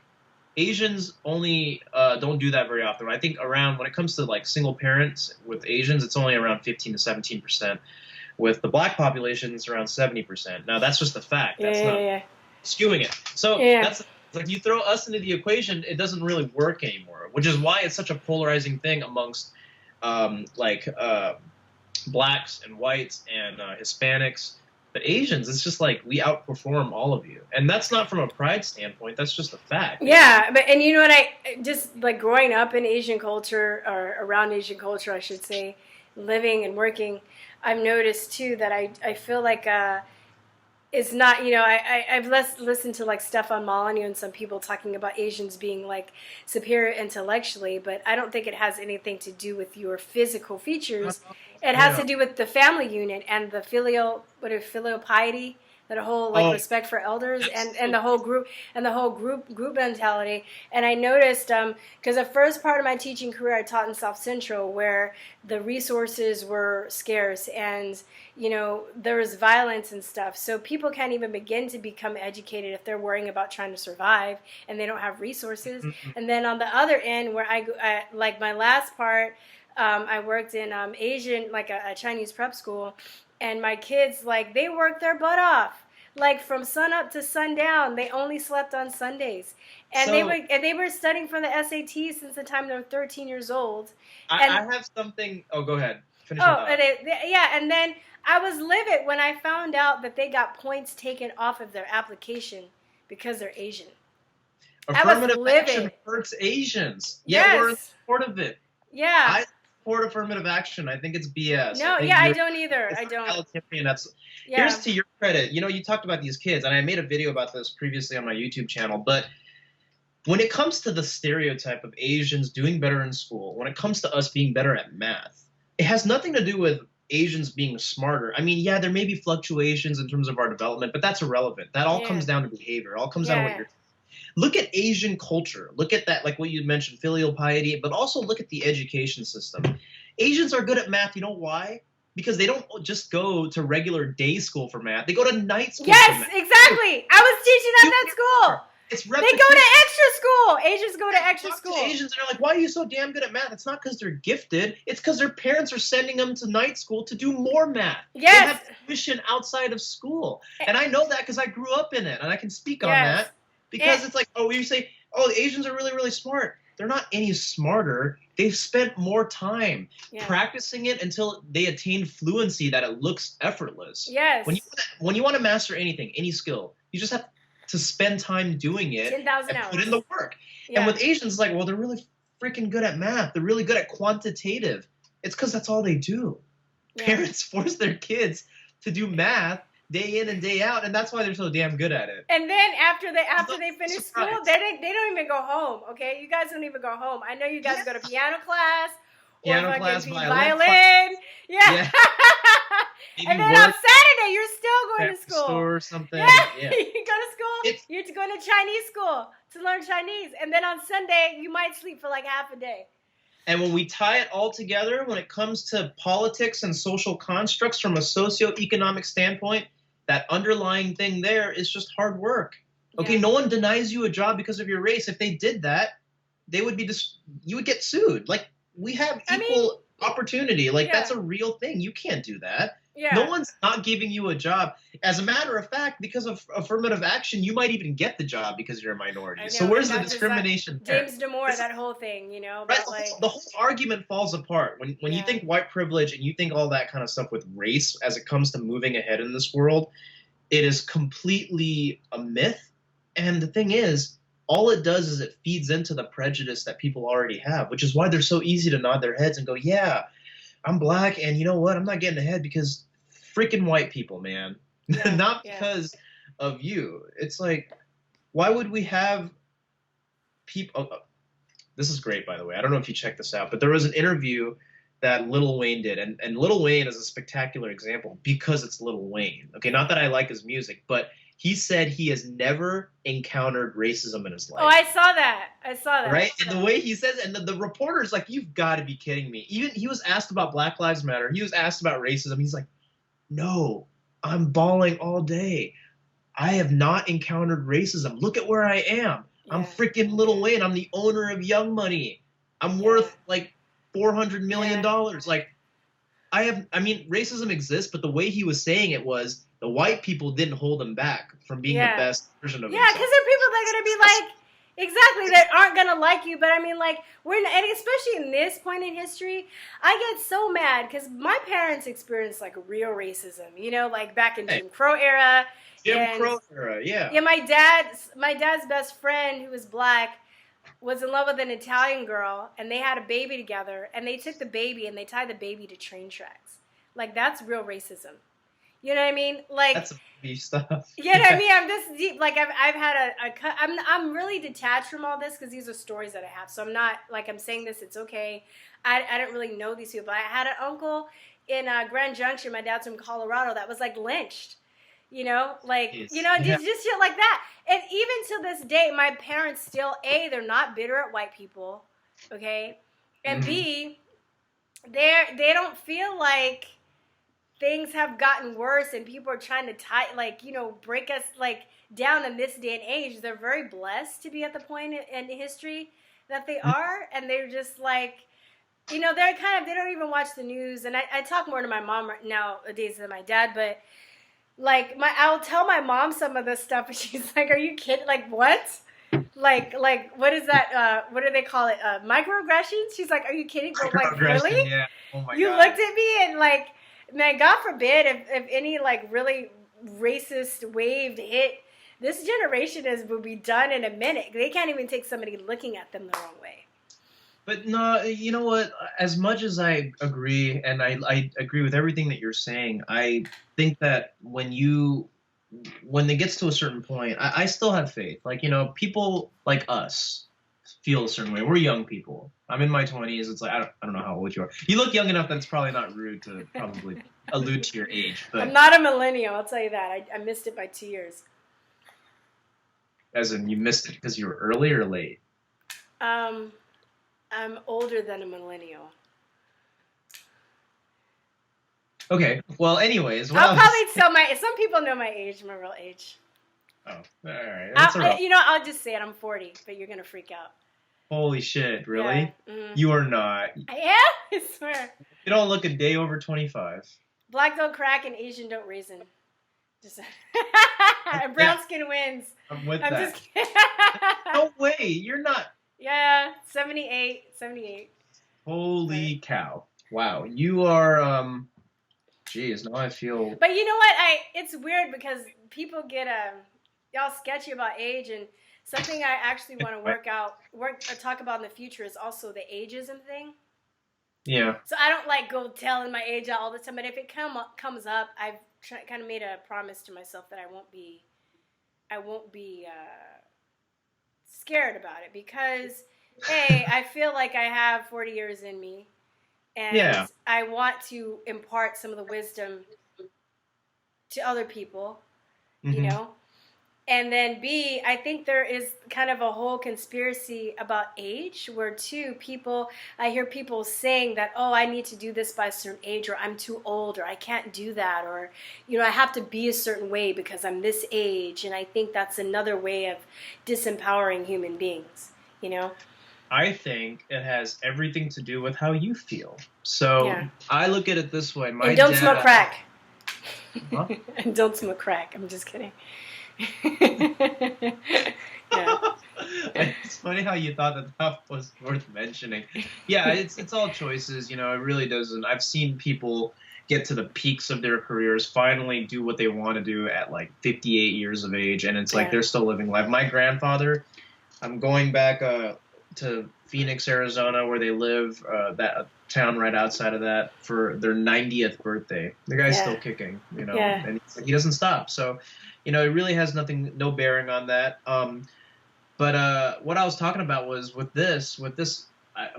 Asians only don't do that very often. I think around, when it comes to like single parents with Asians, it's only around 15 to 17%. With the black population, it's around 70%. Now, that's just a fact. That's not skewing it. So that's like you throw us into the equation, it doesn't really work anymore, which is why it's such a polarizing thing amongst blacks and whites and Hispanics. But Asians, it's just like we outperform all of you. And that's not from a pride standpoint. That's just a fact. Yeah, and you know what, I just like growing up in Asian culture, or around Asian culture, I should say, living and working, I've noticed too that I feel like it's not, you know, I've listened to like Stefan Molyneux and some people talking about Asians being like superior intellectually, but I don't think it has anything to do with your physical features. It has to do with the family unit and the filial piety, that whole like respect for elders and the whole group mentality. And I noticed because the first part of my teaching career I taught in South Central, where the resources were scarce and you know there was violence and stuff, so people can't even begin to become educated if they're worrying about trying to survive and they don't have resources. And then on the other end, where I like my last part, I worked in Asian, like a Chinese prep school, and my kids, like, they worked their butt off, like from sun up to sundown. They only slept on Sundays, and they were studying for the SAT since the time they were 13 years old. I have something. Oh, go ahead. Finish and then I was livid when I found out that they got points taken off of their application because they're Asian. Affirmative action hurts Asians. Yeah, we're in support of it. Yeah. I support affirmative action. I think it's BS. No, I don't either. I don't. Here's to your credit. You know, you talked about these kids, and I made a video about this previously on my YouTube channel, but when it comes to the stereotype of Asians doing better in school, when it comes to us being better at math, it has nothing to do with Asians being smarter. I mean, yeah, there may be fluctuations in terms of our development, but that's irrelevant. That all comes down to behavior. It all comes down to what you're. Look at Asian culture. Look at that, like what you mentioned, filial piety, but also look at the education system. Asians are good at math. You know why? Because they don't just go to regular day school for math. They go to night school for math. Yes, exactly. I was teaching at that school. They go to extra school. Asians go to extra school. Asians are like, why are you so damn good at math? It's not because they're gifted. It's because their parents are sending them to night school to do more math. Yes. They have tuition outside of school. And I know that because I grew up in it, and I can speak on that. Because it's like, you say, the Asians are really, really smart. They're not any smarter. They've spent more time practicing it until they attain fluency that it looks effortless. Yes. When you want to master anything, any skill, you just have to spend time doing it 10,000 and hours. put in the work. Yeah. And with Asians, it's like, they're really freaking good at math. They're really good at quantitative. It's because that's all they do. Yeah. Parents force their kids to do math day in and day out, and that's why they're so damn good at it. And then after they finish school, they don't even go home. Okay, you guys don't even go home. I know you guys go to piano class or violin. Yeah. And then on Saturday, you're still going to school. Store or something. Yeah. You go to school. You're going to Chinese school to learn Chinese, and then on Sunday you might sleep for like half a day. And when we tie it all together, when it comes to politics and social constructs from a socioeconomic standpoint, that underlying thing there is just hard work. Okay, no one denies you a job because of your race. If they did that, they would be you would get sued. Like, we have equal opportunity. Like, that's a real thing. You can't do that. Yeah. No one's not giving you a job. As a matter of fact, because of affirmative action, you might even get the job because you're a minority. So where's the discrimination there? James Damore, that whole thing, you know? Right, like, the whole argument falls apart. When you think white privilege and you think all that kind of stuff with race as it comes to moving ahead in this world, it is completely a myth. And the thing is, all it does is it feeds into the prejudice that people already have, which is why they're so easy to nod their heads and go, yeah, I'm black, and you know what? I'm not getting ahead because freaking white people, man. Not because of you. It's like, why would we have people... Oh, this is great, by the way. I don't know if you checked this out, but there was an interview that Lil Wayne did, and Lil Wayne is a spectacular example because it's Lil Wayne. Okay, not that I like his music, but he said he has never encountered racism in his life. Oh, I saw that. Right? And the way he says it, and the reporter's like, you've got to be kidding me. Even he was asked about Black Lives Matter. He was asked about racism. He's like, no, I'm bawling all day. I have not encountered racism. Look at where I am. Yeah. I'm freaking Lil Wayne. I'm the owner of Young Money. I'm worth like $400 million. Like, racism exists, but the way he was saying it was, the white people didn't hold him back from being the best version of himself. Yeah, because there are people that are going to be like, exactly, that aren't going to like you. But I mean, like, and especially in this point in history, I get so mad because my parents experienced like real racism, you know, like back in Jim Crow era. Yeah, my dad's best friend, who was black, was in love with an Italian girl, and they had a baby together, and they took the baby and they tied the baby to train tracks. Like, that's real racism. You know what I mean? Like, that's beef stuff. You know what I mean? I'm this deep. Like, I've had I'm really detached from all this because these are stories that I have. So I'm not like I'm saying this. It's okay. I don't really know these people. I had an uncle in Grand Junction. My dad's from Colorado. That was like lynched. You know, like just shit like that. And even to this day, my parents still they're not bitter at white people. Okay, and B, they don't feel like things have gotten worse and people are trying to break us like down in this day and age. They're very blessed to be at the point in history that they are, and they're just like, they don't even watch the news. And I talk more to my mom nowadays than my dad, but like I'll tell my mom some of this stuff, and she's like, "Are you kidding? Like what? Like what is that? What do they call it? Microaggressions?" She's like, "Are you kidding? Like really? Yeah. Oh my God. You looked at me and like." Man, God forbid if any like really racist wave hit, this generation would be done in a minute. They can't even take somebody looking at them the wrong way. But no, you know what? As much as I agree, and I agree with everything that you're saying, I think that when it gets to a certain point, I still have faith. Like, people like us feel a certain way. We're young people. I'm in my 20s. It's like, I don't know how old you are. You look young enough that it's probably not rude to probably allude to your age. But I'm not a millennial, I'll tell you that. I missed it by 2 years. As in, you missed it because you were early or late? I'm older than a millennial. Okay. Well, anyways. I'll probably tell some people know my age, my real age. Oh, all right. I'll just say it. I'm 40, but you're going to freak out. Holy shit, really? Yeah. Mm-hmm. You are not. I am? I swear. You don't look a day over 25. Black don't crack and Asian don't raisin. Just brown skin wins. I'm with that. Just kidding. No way, you're not. Yeah, 78. Holy cow. Wow, you are, geez, now I feel. But you know what? It's weird because people get y'all sketchy about age, and something I actually want to talk about in the future is also the ageism thing. Yeah. So I don't like go telling my age out all the time, but if it comes up, kind of made a promise to myself that I won't be scared about it because, hey, I feel like I have 40 years in me, and Yeah. I want to impart some of the wisdom to other people, you Mm-hmm. know. And then B, I think there is kind of a whole conspiracy about age where I hear people saying that, oh, I need to do this by a certain age, or I'm too old, or I can't do that, or, I have to be a certain way because I'm this age. And I think that's another way of disempowering human beings, I think it has everything to do with how you feel. So Yeah. I look at it this way. And don't smoke crack. Huh? And don't smoke crack. I'm just kidding. Yeah. It's funny how you thought that was worth mentioning. Yeah, it's all choices. It really doesn't. I've seen people get to the peaks of their careers, finally do what they want to do at like 58 years of age, and it's like they're still living life. My grandfather, I'm going back to Phoenix, Arizona, where they live, that town right outside of that, for their 90th birthday. The guy's still kicking, and he doesn't stop. So, it really has no bearing on that. But what I was talking about was with this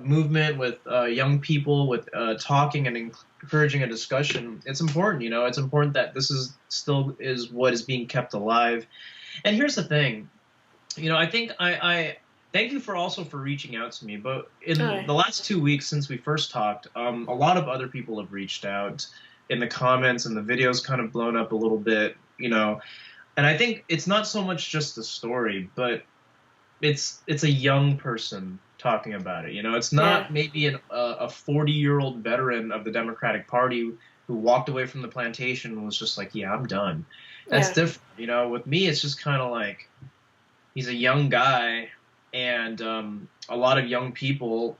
movement, with young people, with talking and encouraging a discussion. It's important, It's important that this is what is being kept alive. And here's the thing, I think I thank you for reaching out to me. But in the last 2 weeks since we first talked, a lot of other people have reached out in the comments, and the video's kind of blown up a little bit, And I think it's not so much just the story, but it's a young person talking about it. It's not maybe a 40-year-old veteran of the Democratic Party who walked away from the plantation and was just like, yeah, I'm done. That's different. With me, it's just kind of like he's a young guy, and a lot of young people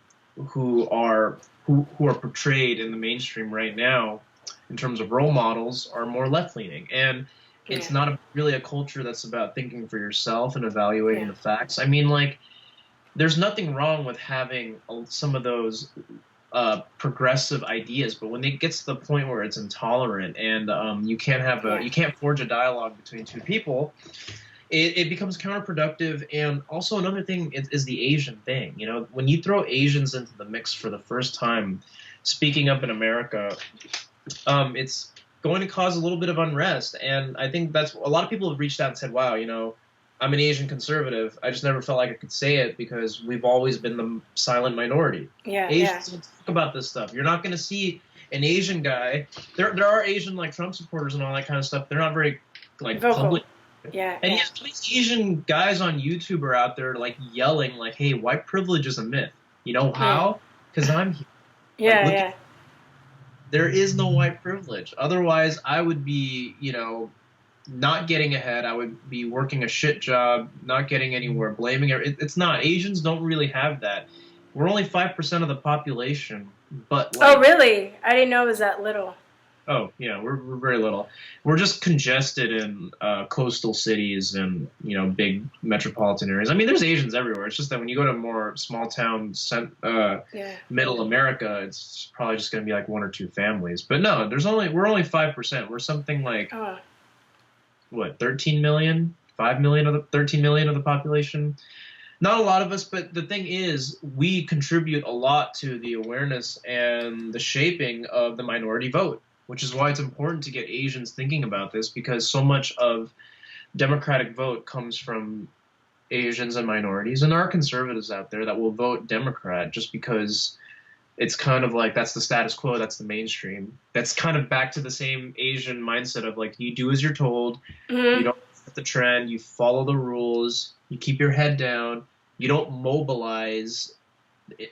who are portrayed in the mainstream right now in terms of role models are more left-leaning. And it's not really a culture that's about thinking for yourself and evaluating the facts. I mean, like, there's nothing wrong with having some of those progressive ideas, but when it gets to the point where it's intolerant and you can't forge a dialogue between two people, it becomes counterproductive. And also another thing is the Asian thing. When you throw Asians into the mix for the first time, speaking up in America, it's going to cause a little bit of unrest. And I think that's a lot of people have reached out and said, wow, I'm an Asian conservative. I just never felt like I could say it because we've always been the silent minority. Asians don't talk about this stuff. You're not going to see an Asian guy. There are Asian like Trump supporters and all that kind of stuff. They're not very like public. And yet these Asian guys on YouTube are out there like yelling like, hey, white privilege is a myth. You know how? Because I'm here. There is no white privilege. Otherwise, I would be, not getting ahead. I would be working a shit job, not getting anywhere, blaming it. It's not. Asians don't really have that. We're only 5% of the population, but oh, really? I didn't know it was that little. Oh, yeah, we're very little. We're just congested in coastal cities and, big metropolitan areas. I mean, there's Asians everywhere. It's just that when you go to more small town, middle America, it's probably just going to be like one or two families. But no, we're only 5%. We're something like, 13 million? 5 million 13 million of the population? Not a lot of us, but the thing is, we contribute a lot to the awareness and the shaping of the minority vote, which is why it's important to get Asians thinking about this, because so much of Democratic vote comes from Asians and minorities, and there are conservatives out there that will vote Democrat just because it's kind of like that's the status quo, that's the mainstream. That's kind of back to the same Asian mindset of like you do as you're told, you don't set the trend, you follow the rules, you keep your head down, you don't mobilize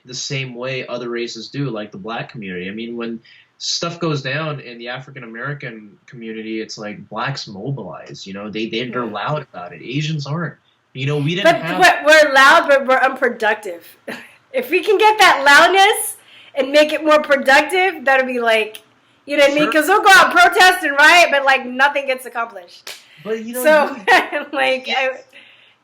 the same way other races do, like the black community. I mean, when stuff goes down in the African American community, it's like blacks mobilize. They're loud about it. Asians aren't. We didn't have. We're loud, but we're unproductive. If we can get that loudness and make it more productive, that'll be like, you know what I mean? Because we'll go out and protest and riot, but like nothing gets accomplished. But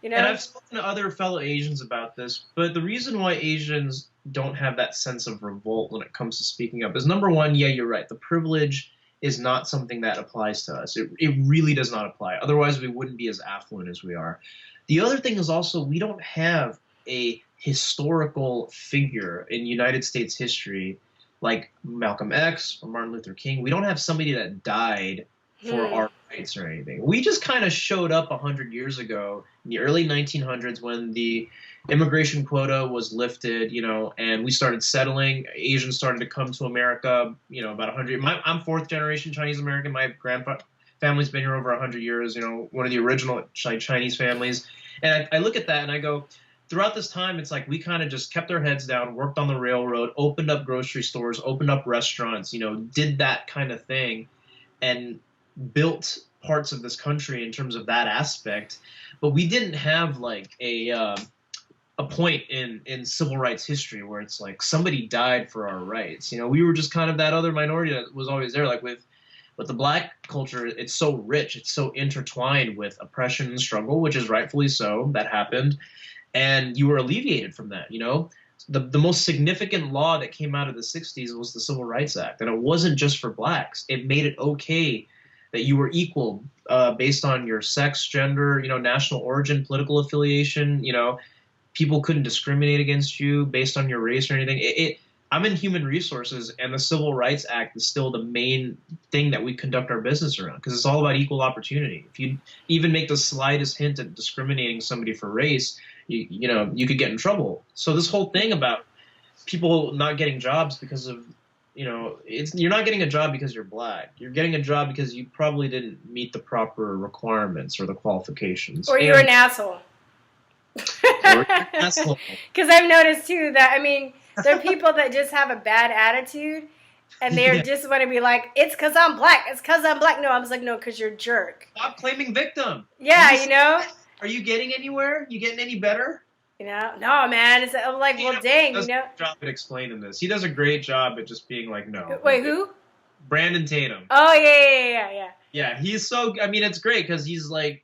And I've spoken to other fellow Asians about this, but the reason why Asians don't have that sense of revolt when it comes to speaking up is, number one, yeah, you're right. The privilege is not something that applies to us. It really does not apply. Otherwise, we wouldn't be as affluent as we are. The other thing is also we don't have a historical figure in United States history like Malcolm X or Martin Luther King. We don't have somebody that died for our rights or anything. We just kind of showed up 100 years ago in the early 1900s when the immigration quota was lifted, and we started settling. Asians started to come to America, about 100. I'm fourth generation Chinese American. My family's been here over 100 years, one of the original Chinese families. And I look at that and I go, throughout this time, it's like we kind of just kept our heads down, worked on the railroad, opened up grocery stores, opened up restaurants, did that kind of thing, and built parts of this country in terms of that aspect. But we didn't have like a point in civil rights history where it's like somebody died for our rights. We were just kind of that other minority that was always there. Like with the black culture, it's so rich, it's so intertwined with oppression and struggle, which is rightfully so. That happened. And you were alleviated from that, The most significant law that came out of the 60s was the Civil Rights Act. And it wasn't just for blacks. It made it okay that you were equal based on your sex, gender, national origin, political affiliation. People couldn't discriminate against you based on your race or anything. I'm in human resources, and the Civil Rights Act is still the main thing that we conduct our business around because it's all about equal opportunity. If you even make the slightest hint at discriminating somebody for race, you could get in trouble. So this whole thing about people not getting jobs because of, you're not getting a job because you're black. You're getting a job because you probably didn't meet the proper requirements or the qualifications. Or you're an asshole. Because I've noticed too that, there are people that just have a bad attitude and they just want to be like, it's because I'm black. It's because I'm black. No, I was like, no, because you're a jerk. Stop claiming victim. Yeah, Are you getting anywhere? You getting any better? No, man. I'm like, well, dang, He does a great job at explaining this. He does a great job at just being like, no. Wait, who? Brandon Tatum. Oh, yeah. Yeah, he's so, it's great because he's like,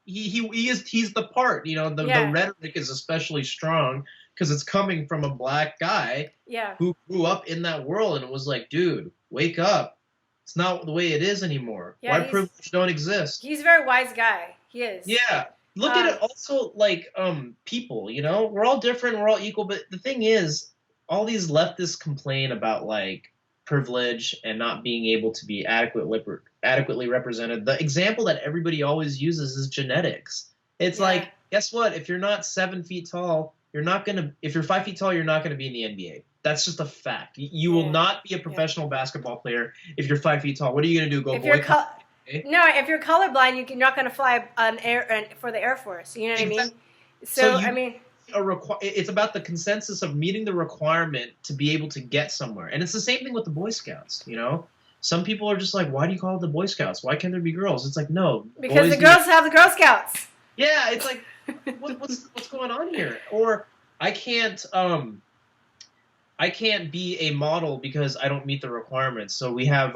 he's the part, the rhetoric is especially strong because it's coming from a black guy who grew up in that world and it was like, dude, wake up. It's not the way it is anymore. Yeah, white privilege don't exist. He's a very wise guy. He is. Yeah. Look at it also like people, we're all different, we're all equal, but the thing is, all these leftists complain about like privilege and not being able to be adequately represented. The example that everybody always uses is genetics. It's like, guess what? If you're not 7 feet tall, if you're 5 feet tall, you're not gonna be in the NBA. That's just a fact. You will not be a professional basketball player if you're 5 feet tall. What are you gonna do? Go boycott? No, if you're colorblind, you're not going to fly for the Air Force. You know what I mean? So it's about the consensus of meeting the requirement to be able to get somewhere. And it's the same thing with the Boy Scouts, Some people are just like, why do you call it the Boy Scouts? Why can't there be girls? It's like, no. Because the girls have the Girl Scouts. Yeah, it's like, what's going on here? Or I can't be a model because I don't meet the requirements. So we have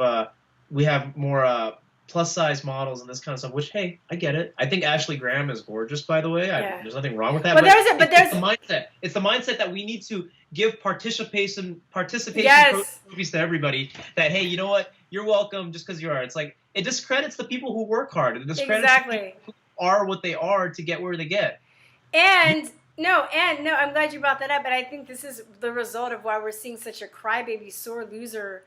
more plus size models and this kind of stuff, which, hey, I get it. I think Ashley Graham is gorgeous, by the way. There's nothing wrong with that. It's the mindset. It's the mindset that we need to give participation trophies to everybody. That, hey, you know what? You're welcome just because you are. It's like, it discredits the people who work hard. It discredits the people who are what they are to get where they get. And I'm glad you brought that up. But I think this is the result of why we're seeing such a crybaby, sore loser,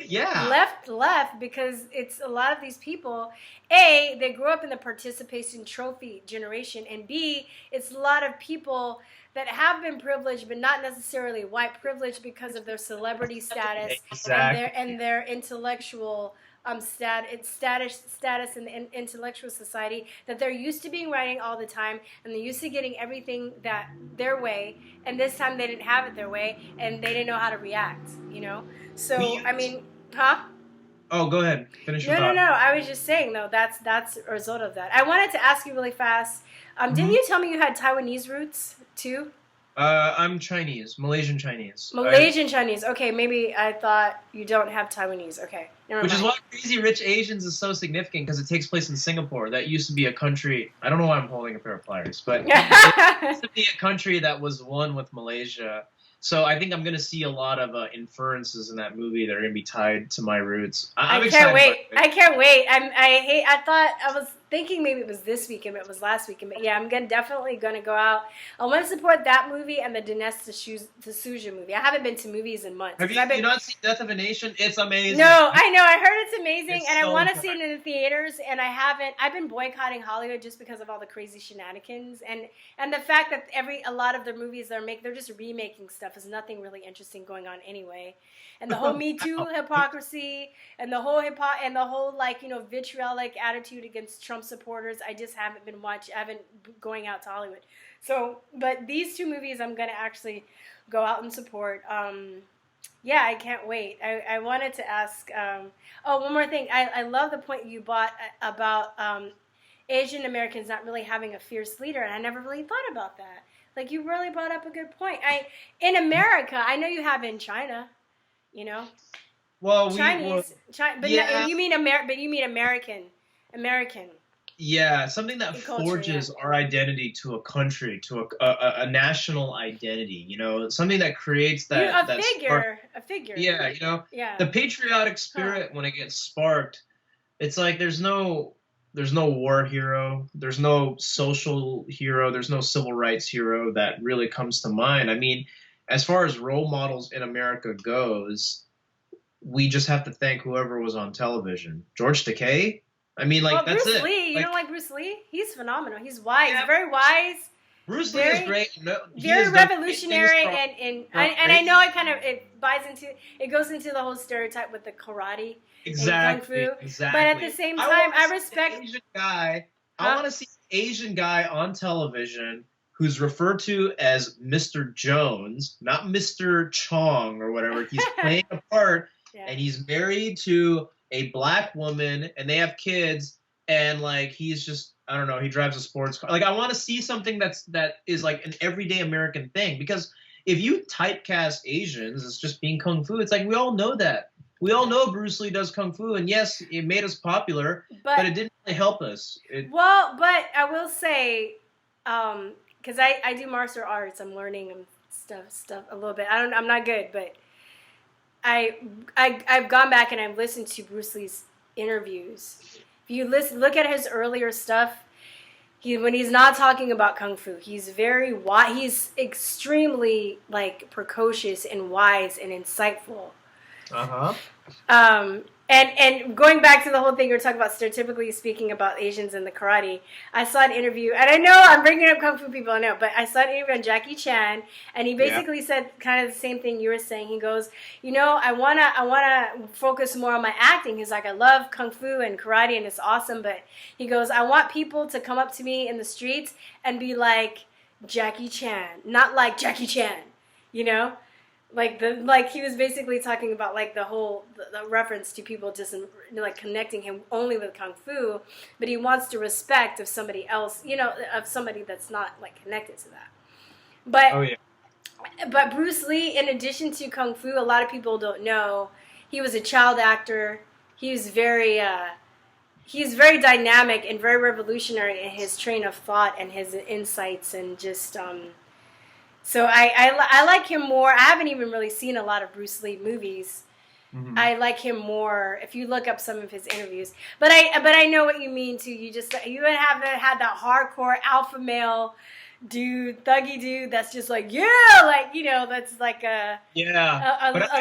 left because it's a lot of these people, A, they grew up in the participation trophy generation, and B, it's a lot of people that have been privileged but not necessarily white privilege because of their celebrity status and their intellectual status in the intellectual society, that they're used to being writing all the time and they're used to getting everything that their way, and this time they didn't have it their way and they didn't know how to react, So, Oh, go ahead. Finish your thought. No. I was just saying, though, that's a result of that. I wanted to ask you really fast. Didn't you tell me you had Taiwanese roots, too? I'm Chinese. Malaysian Chinese. Chinese. Okay, maybe I thought you don't have Taiwanese. Okay. Which is why Crazy Rich Asians is so significant, because it takes place in Singapore. That used to be a country. I don't know why I'm holding a pair of pliers, but it used to be a country that was one with Malaysia. So I think I'm going to see a lot of inferences in that movie that are going to be tied to my roots. I I'm can't excited. wait. I can't wait. I thought I was thinking maybe it was this weekend, but it was last weekend. But yeah, I'm definitely gonna go out. I want to support that movie and the Dinesh D'Souza movie. I haven't been to movies in months. Have you not seen Death of a Nation? It's amazing. No, I know. I heard it's amazing, It's and I so want to good. see it in the theaters. And I haven't. I've been boycotting Hollywood just because of all the crazy shenanigans and the fact that a lot of their movies they're just remaking stuff. There's nothing really interesting going on anyway. And the whole Me Too hypocrisy and the whole vitriolic attitude against Trump supporters. I just haven't been watching. I haven't going out to Hollywood. So, but these two movies I'm gonna actually go out and support. Yeah, I can't wait. I wanted to ask. One more thing. I love the point you brought about Asian Americans not really having a fierce leader, and I never really thought about that. Like, you really brought up a good point. In America, I know you have in China. You know, well, Chinese, but yeah. you mean American. Yeah, something that forges our identity to a country, to a national identity. You know, something that creates that a figure. Yeah, you know, the patriotic spirit when it gets sparked, it's like there's no war hero, there's no social hero, there's no civil rights hero that really comes to mind. I mean, as far as role models in America goes, we just have to thank whoever was on television. George Takei. I mean, like, that's Bruce it. Lee. You don't like Bruce Lee? He's phenomenal. He's wise. Yeah. He's very wise. Bruce Lee is great. Very revolutionary, and I know it goes into the whole stereotype with the karate and kung fu. Exactly. But at the same time, I respect Asian guy. I want to see an Asian guy on television who's referred to as Mr. Jones, not Mr. Chong or whatever. He's playing a part, and he's married to a black woman, and they have kids, and like he's just, I don't know, he drives a sports car. Like, I want to see something that is like an everyday American thing, because if you typecast Asians as just being kung fu, it's like, we all know that. We all know Bruce Lee does kung fu, and yes, it made us popular, but it didn't really help us. But I will say, because I do martial arts, I'm learning stuff a little bit. I'm not good, but I've gone back and I've listened to Bruce Lee's interviews. If you look at his earlier stuff, when he's not talking about kung fu, he's very wise. He's extremely like precocious and wise and insightful. And going back to the whole thing we were talking about, stereotypically speaking about Asians and the karate, I saw an interview, and I know I'm bringing up kung fu people, I know, but I saw an interview on Jackie Chan, and he basically said kind of the same thing you were saying. He goes, I wanna focus more on my acting. He's like, I love kung fu and karate, and it's awesome, but he goes, I want people to come up to me in the streets and be like Jackie Chan, not like Jackie Chan, you know? Like he was basically talking about like the whole the reference to people just like connecting him only with kung fu, but he wants the respect of somebody else, of somebody that's not like connected to that. But Bruce Lee, in addition to kung fu, a lot of people don't know he was a child actor. He's very dynamic and very revolutionary in his train of thought and his insights, and just so I like him more. I haven't even really seen a lot of Bruce Lee movies. Mm-hmm. I like him more if you look up some of his interviews. But I know what you mean too. You haven't had that hardcore alpha male dude, thuggy dude that's just like, that's like a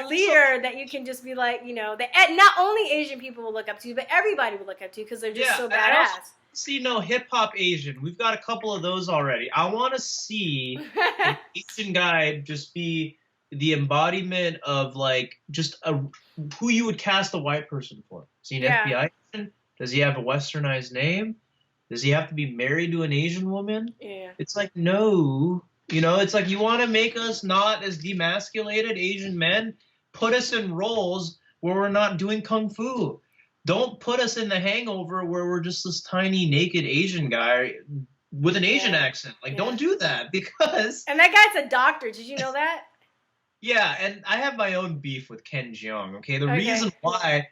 leader that you can just be like, that not only Asian people will look up to, but everybody will look up to because they're just so badass. See no hip hop Asian. We've got a couple of those already. I want to see an Asian guy just be the embodiment of like just who you would cast a white person for. Is he an FBI agent? Does he have a westernized name? Does he have to be married to an Asian woman? Yeah. It's like, no. It's like, you want to make us not as demasculated Asian men? Put us in roles where we're not doing kung fu. Don't put us in The Hangover where we're just this tiny naked Asian guy with an Asian accent. Like, don't do that, because... And that guy's a doctor. Did you know that? Yeah, and I have my own beef with Ken Jeong, okay? The reason why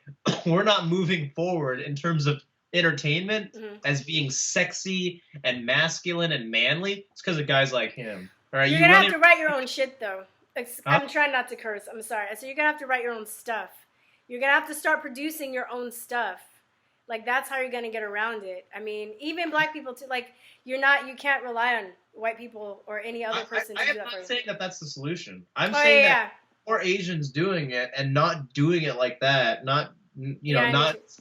we're not moving forward in terms of entertainment as being sexy and masculine and manly, it's because of guys like him. All right, You're going to have to write your own shit, though. I'm trying not to curse. I'm sorry. So you're going to have to write your own stuff. You're going to have to start producing your own stuff. Like, that's how you're going to get around it. I mean, even black people, too. Like, you can't rely on white people or any other person to do that for you. I'm not saying that that's the solution. I'm saying that more Asians doing it and not doing it like that, not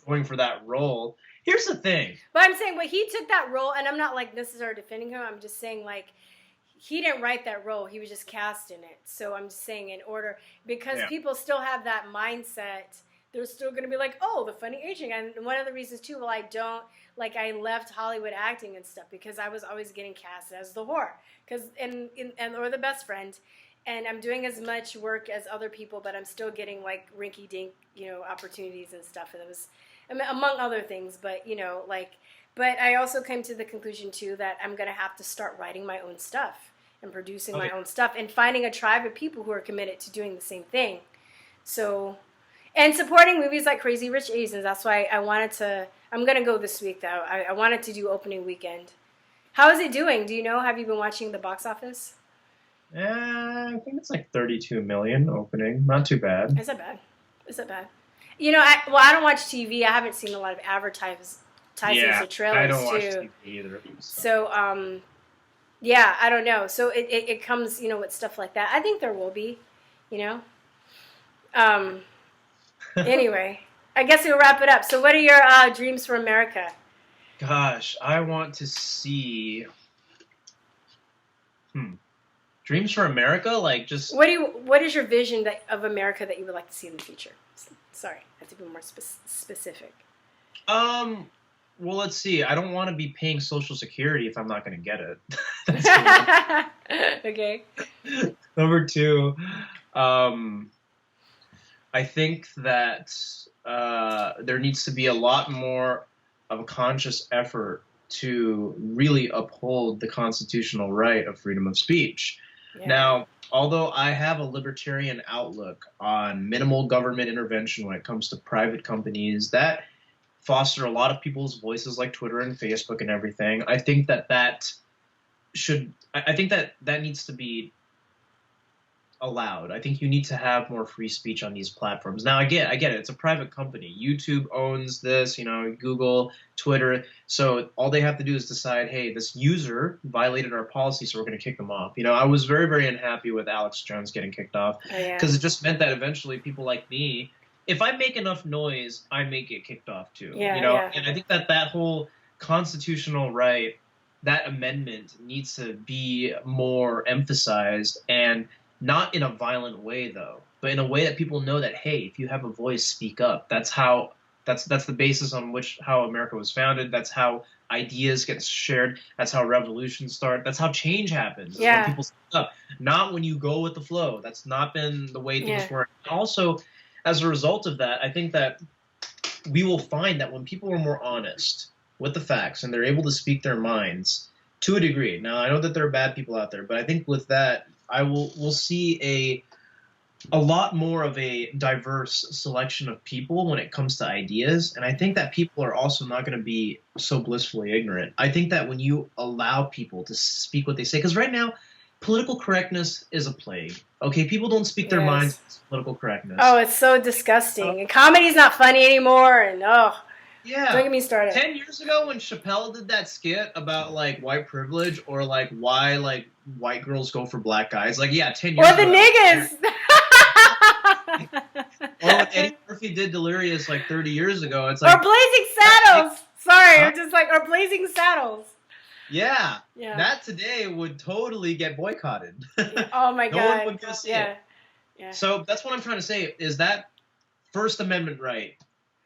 going for that role. Here's the thing. But I'm saying, he took that role, and I'm not, like, necessarily defending him. I'm just saying, like, he didn't write that role. He was just cast in it. So I'm just saying in order, because people still have that mindset. They're still going to be like, oh, the funny Asian. And one of the reasons, too, I left Hollywood acting and stuff because I was always getting cast as the whore or the best friend. And I'm doing as much work as other people, but I'm still getting, like, rinky-dink, opportunities and stuff. And it was, among other things, but, but I also came to the conclusion, too, that I'm going to have to start writing my own stuff and producing my own stuff and finding a tribe of people who are committed to doing the same thing. So... And supporting movies like Crazy Rich Asians. That's why I'm going to go this week, though. I wanted to do opening weekend. How is it doing? Do you know? Have you been watching the box office? I think it's like 32 million opening. Not too bad. Is that bad? I don't watch TV. I haven't seen a lot of advertisements or trailers, I don't watch too. TV either. So, I don't know. So it comes, with stuff like that. I think there will be, Anyway, I guess we'll wrap it up. So what are your dreams for America? Gosh, I want to see... Dreams for America? Like, just... What is your vision of America that you would like to see in the future? Sorry, I have to be more specific. Well, let's see. I don't want to be paying Social Security if I'm not going to get it. Okay. Number 2, I think that there needs to be a lot more of a conscious effort to really uphold the constitutional right of freedom of speech. Yeah. Now, although I have a libertarian outlook on minimal government intervention when it comes to private companies that foster a lot of people's voices like Twitter and Facebook and everything, I think that needs to be allowed. I think you need to have more free speech on these platforms. Now, I get it. It's a private company. YouTube owns this, Google, Twitter. So all they have to do is decide, hey, this user violated our policy, so we're going to kick them off. I was very, very unhappy with Alex Jones getting kicked off because it just meant that eventually people like me, if I make enough noise, I may get kicked off too. And I think that whole constitutional right, that amendment needs to be more emphasized, and not in a violent way, though, but in a way that people know that, hey, if you have a voice, speak up. That's the basis on how America was founded. That's how ideas get shared. That's how revolutions start. That's how change happens. When people speak up, not when you go with the flow. That's not been the way things work. Also, as a result of that, I think that we will find that when people are more honest with the facts and they're able to speak their minds to a degree. Now, I know that there are bad people out there, but I think with that, we'll see a lot more of a diverse selection of people when it comes to ideas. And I think that people are also not going to be so blissfully ignorant. I think that when you allow people to speak what they say, because right now, political correctness is a plague. Okay, people don't speak their minds. It's political correctness. Oh, it's so disgusting. And comedy's not funny anymore. And yeah. Don't get me started. 10 years ago when Chappelle did that skit about, like, white privilege or, like, why, like, white girls go for black guys. Like, 10 years ago. Or the niggas! Or what Eddie Murphy did Delirious, like, 30 years ago. It's like... Or Blazing Saddles! Sorry, I'm just like, or Blazing Saddles. Yeah. That today would totally get boycotted. Oh, my God. No one would go see it. Yeah. So that's what I'm trying to say, is that First Amendment right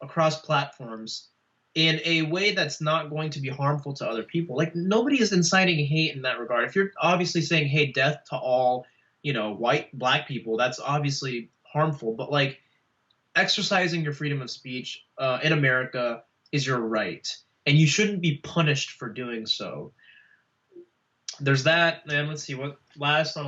across platforms in a way that's not going to be harmful to other people. Like, nobody is inciting hate in that regard. If you're obviously saying, hey, death to all, black people, that's obviously harmful. But, like, exercising your freedom of speech in America is your right. And you shouldn't be punished for doing so. There's that. And let's see, I don't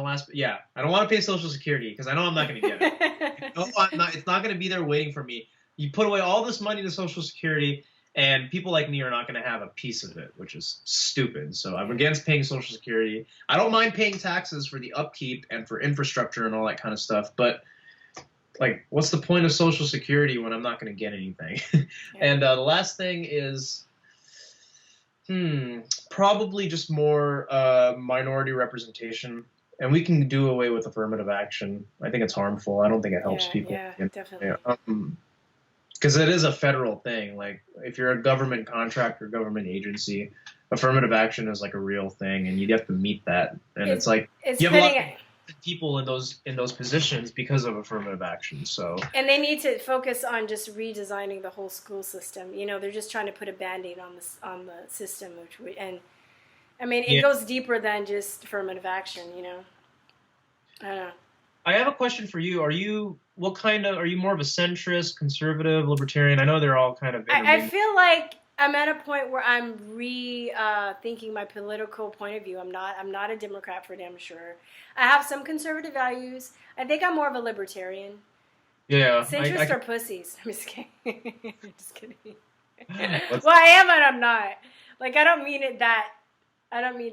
want to pay Social Security because I know I'm not going to get it. No, I'm not. It's not going to be there waiting for me. You put away all this money to Social Security, And people like me are not going to have a piece of it, which is stupid. So I'm against paying Social Security. I don't mind paying taxes for the upkeep and for infrastructure and all that kind of stuff, but like, what's the point of Social Security when I'm not going to get anything? And the last thing is, probably just more minority representation. And we can do away with affirmative action. I think it's harmful. I don't think it helps people. Yeah, definitely. Because it is a federal thing. Like, if you're a government contractor, government agency, affirmative action is like a real thing, and you have to meet that. And it's like you have a lot of people in those positions because of affirmative action. So, and they need to focus on just redesigning the whole school system. You know, they're just trying to put a Band-Aid on the system, it goes deeper than just affirmative action. You know, I don't know. I have a question for you. Are you more of a centrist, conservative, libertarian? I know they're all kind of. I feel like I'm at a point where I'm thinking my political point of view. I'm not a Democrat for damn sure. I have some conservative values. I think I'm more of a libertarian. Yeah. Centrists are pussies. I'm just kidding. Just kidding. Well, I am, but I'm not. Like, I don't mean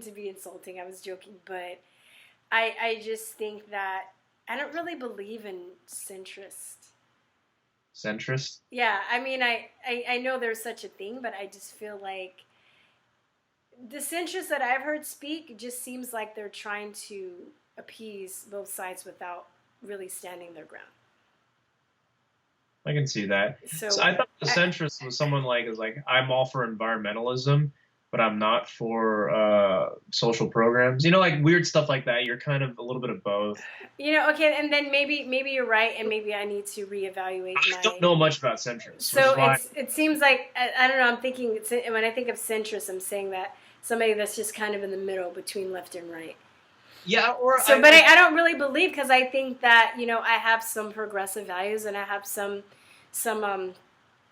to be insulting. I was joking, but I just think that I don't really believe in centrist. Centrist? Yeah, I mean, I know there's such a thing, but I just feel like the centrists that I've heard speak just seems like they're trying to appease both sides without really standing their ground. I can see that. So I thought the centrist was someone is like, I'm all for environmentalism, but I'm not for social programs. You know, like weird stuff like that. You're kind of a little bit of both. You know, okay, and then maybe you're right, and maybe I need to reevaluate. I don't know much about centrists. So it seems like, I don't know, I'm thinking, when I think of centrist, I'm saying that somebody that's just kind of in the middle between left and right. Yeah, I don't really believe, because I think that, you know, I have some progressive values and I have some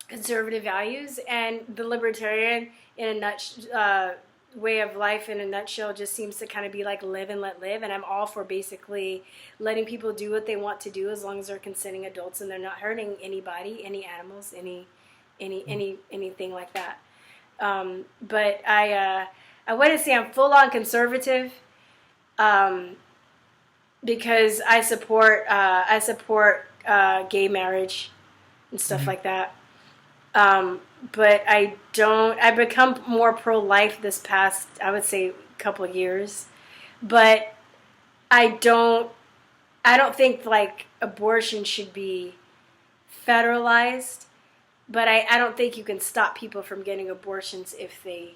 conservative values, and the libertarian in a way of life in a nutshell just seems to kind of be like live and let live, and I'm all for basically letting people do what they want to do as long as they're consenting adults and they're not hurting anybody, any animals, anything like that. But I wouldn't say I'm full on conservative, because I support gay marriage and stuff like that. But I've become more pro-life this past, I would say, couple of years. But I don't think like abortion should be federalized. But I don't think you can stop people from getting abortions if they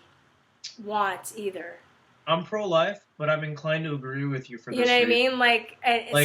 want either. I'm pro-life, but I'm inclined to agree with you for this. You know what I mean? Like,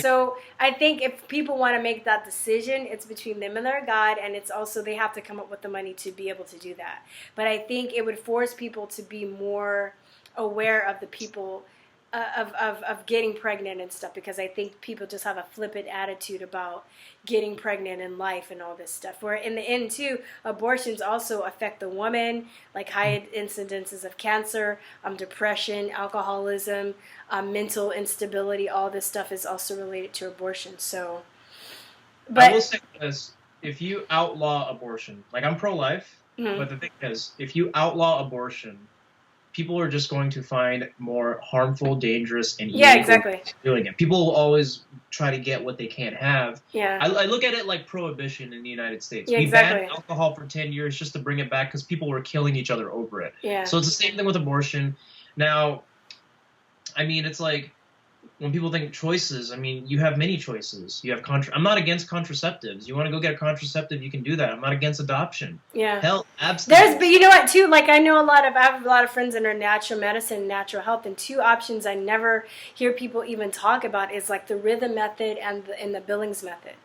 so I think if people want to make that decision, it's between them and their God, and it's also they have to come up with the money to be able to do that. But I think it would force people to be more aware of the people of getting pregnant and stuff, because I think people just have a flippant attitude about getting pregnant in life and all this stuff. Where in the end, too, abortions also affect the woman, like high incidences of cancer, depression, alcoholism, mental instability. All this stuff is also related to abortion. So, but I will say this: if you outlaw abortion, like I'm pro-life, but the thing is, if you outlaw abortion, people are just going to find more harmful, dangerous, and illegal doing it. People will always try to get what they can't have. Yeah. I look at it like prohibition in the United States. Yeah, we banned alcohol for 10 years just to bring it back because people were killing each other over it. Yeah. So it's the same thing with abortion. Now, I mean, it's like when people think choices, I mean, you have many choices. You have I'm not against contraceptives. You want to go get a contraceptive, you can do that. I'm not against adoption. Yeah. Hell, abstinence. But you know what, too? Like, I have a lot of friends in our natural medicine and natural health, and two options I never hear people even talk about is like the rhythm method and the Billings method.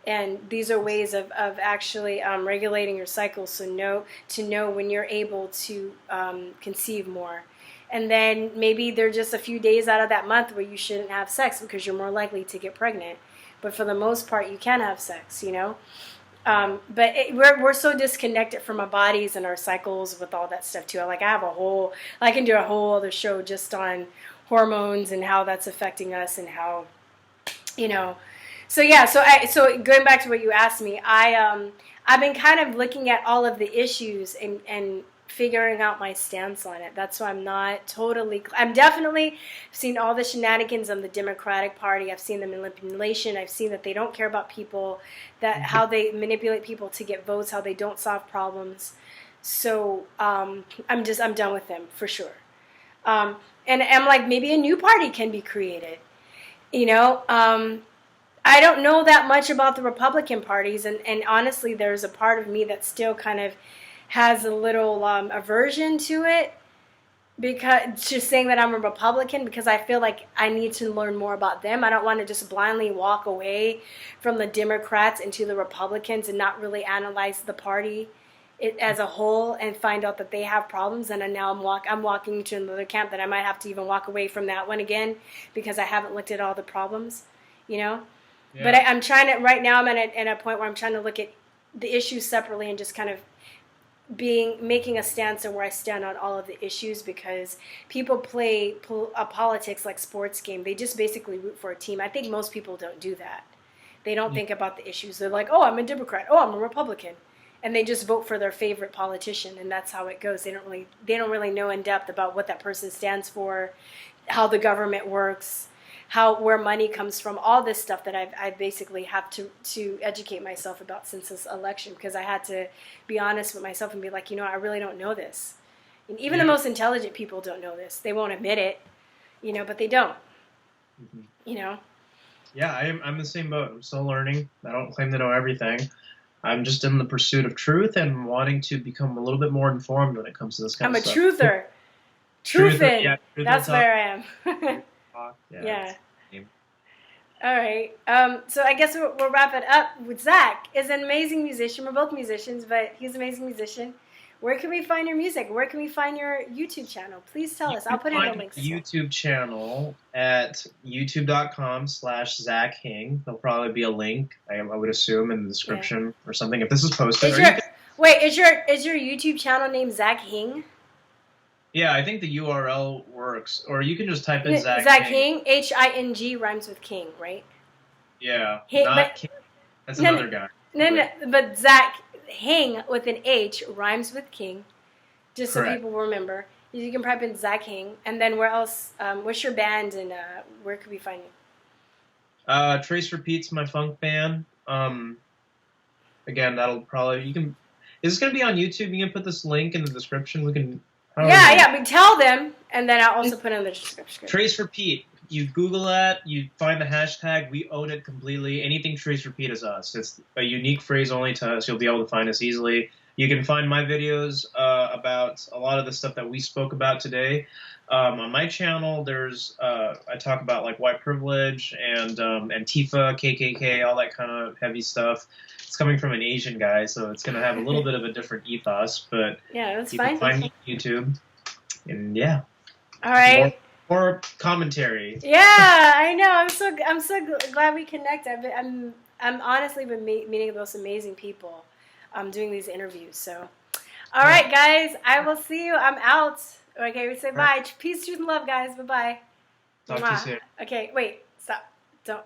And these are ways of actually regulating your cycle, to know when you're able to conceive more. And then maybe there's just a few days out of that month where you shouldn't have sex because you're more likely to get pregnant. But for the most part, you can have sex, you know. But we're so disconnected from our bodies and our cycles with all that stuff too. Like I can do a whole other show just on hormones and how that's affecting us and how, you know. So yeah, so going back to what you asked me, I've been kind of looking at all of the issues and figuring out my stance on it. That's why I'm not totally. I'm definitely seen all the shenanigans on the Democratic Party. I've seen the manipulation. I've seen that they don't care about people, that how they manipulate people to get votes, how they don't solve problems. So I'm done with them for sure. And I'm like, maybe a new party can be created. You know, I don't know that much about the Republican parties, and honestly, there's a part of me that still kind of has a little aversion to it, because just saying that I'm a Republican, because I feel like I need to learn more about them. I don't want to just blindly walk away from the Democrats into the Republicans and not really analyze the party as a whole and find out that they have problems, and now I'm walking into another camp that I might have to even walk away from that one again because I haven't looked at all the problems, you know. Yeah. But I'm trying to right now. I'm at a point where I'm trying to look at the issues separately and just kind of making a stance on where I stand on all of the issues, because people play politics like sports game. They just basically root for a team. I think most people don't do that. They don't think about the issues. They're like, oh, I'm a Democrat. Oh, I'm a Republican. And they just vote for their favorite politician, and that's how it goes. They don't really know in depth about what that person stands for, how the government works, where money comes from, all this stuff that I basically have to educate myself about since this election, because I had to be honest with myself and be like, I really don't know this. And even the most intelligent people don't know this. They won't admit it, but they don't. Mm-hmm. Yeah, I'm the same boat. I'm still learning. I don't claim to know everything. I'm just in the pursuit of truth and wanting to become a little bit more informed when it comes to this kind of stuff. I'm a truther. Truthin'. Yeah, that's where I am. Yeah. All right. So I guess we'll wrap it up with Zach. Is an amazing musician. We're both musicians, but he's an amazing musician. Where can we find your music? Where can we find your YouTube channel? Please tell us. I'll put in the links. YouTube channel at youtube.com/Zach Hing. There'll probably be a link, I would assume, in the description or something if this is posted. Is your YouTube channel named Zach Hing? Yeah, I think the URL works. Or you can just type in Zach Hing. H-I-N-G rhymes with king, right? Yeah. King. That's another guy. No, but Zach Hing with an H rhymes with king. Just so people will remember. You can type in Zach Hing. And then where else? What's your band, and where could we find you? Trace Repeats, my funk band. Again, that'll probably... Is this going to be on YouTube? You can put this link in the description. We can... we tell them, and then I'll also put it in the description. Trace Repeat. You Google that, you find the hashtag, we own it completely. Anything Trace Repeat is us. It's a unique phrase only to us. You'll be able to find us easily. You can find my videos about a lot of the stuff that we spoke about today. On my channel, there's I talk about like white privilege and Antifa, KKK, all that kind of heavy stuff. It's coming from an Asian guy, so it's going to have a little bit of a different ethos. But yeah, that's you fine. Can find me on YouTube, and yeah. All right. More commentary. Yeah, I know. I'm so glad we connected. I'm honestly been meeting the most amazing people. Doing these interviews. So, all right, guys. I will see you. I'm out. Okay, we say bye. Peace, truth, and love, guys. Bye bye. Talk to you soon. Okay, wait. Stop. Don't.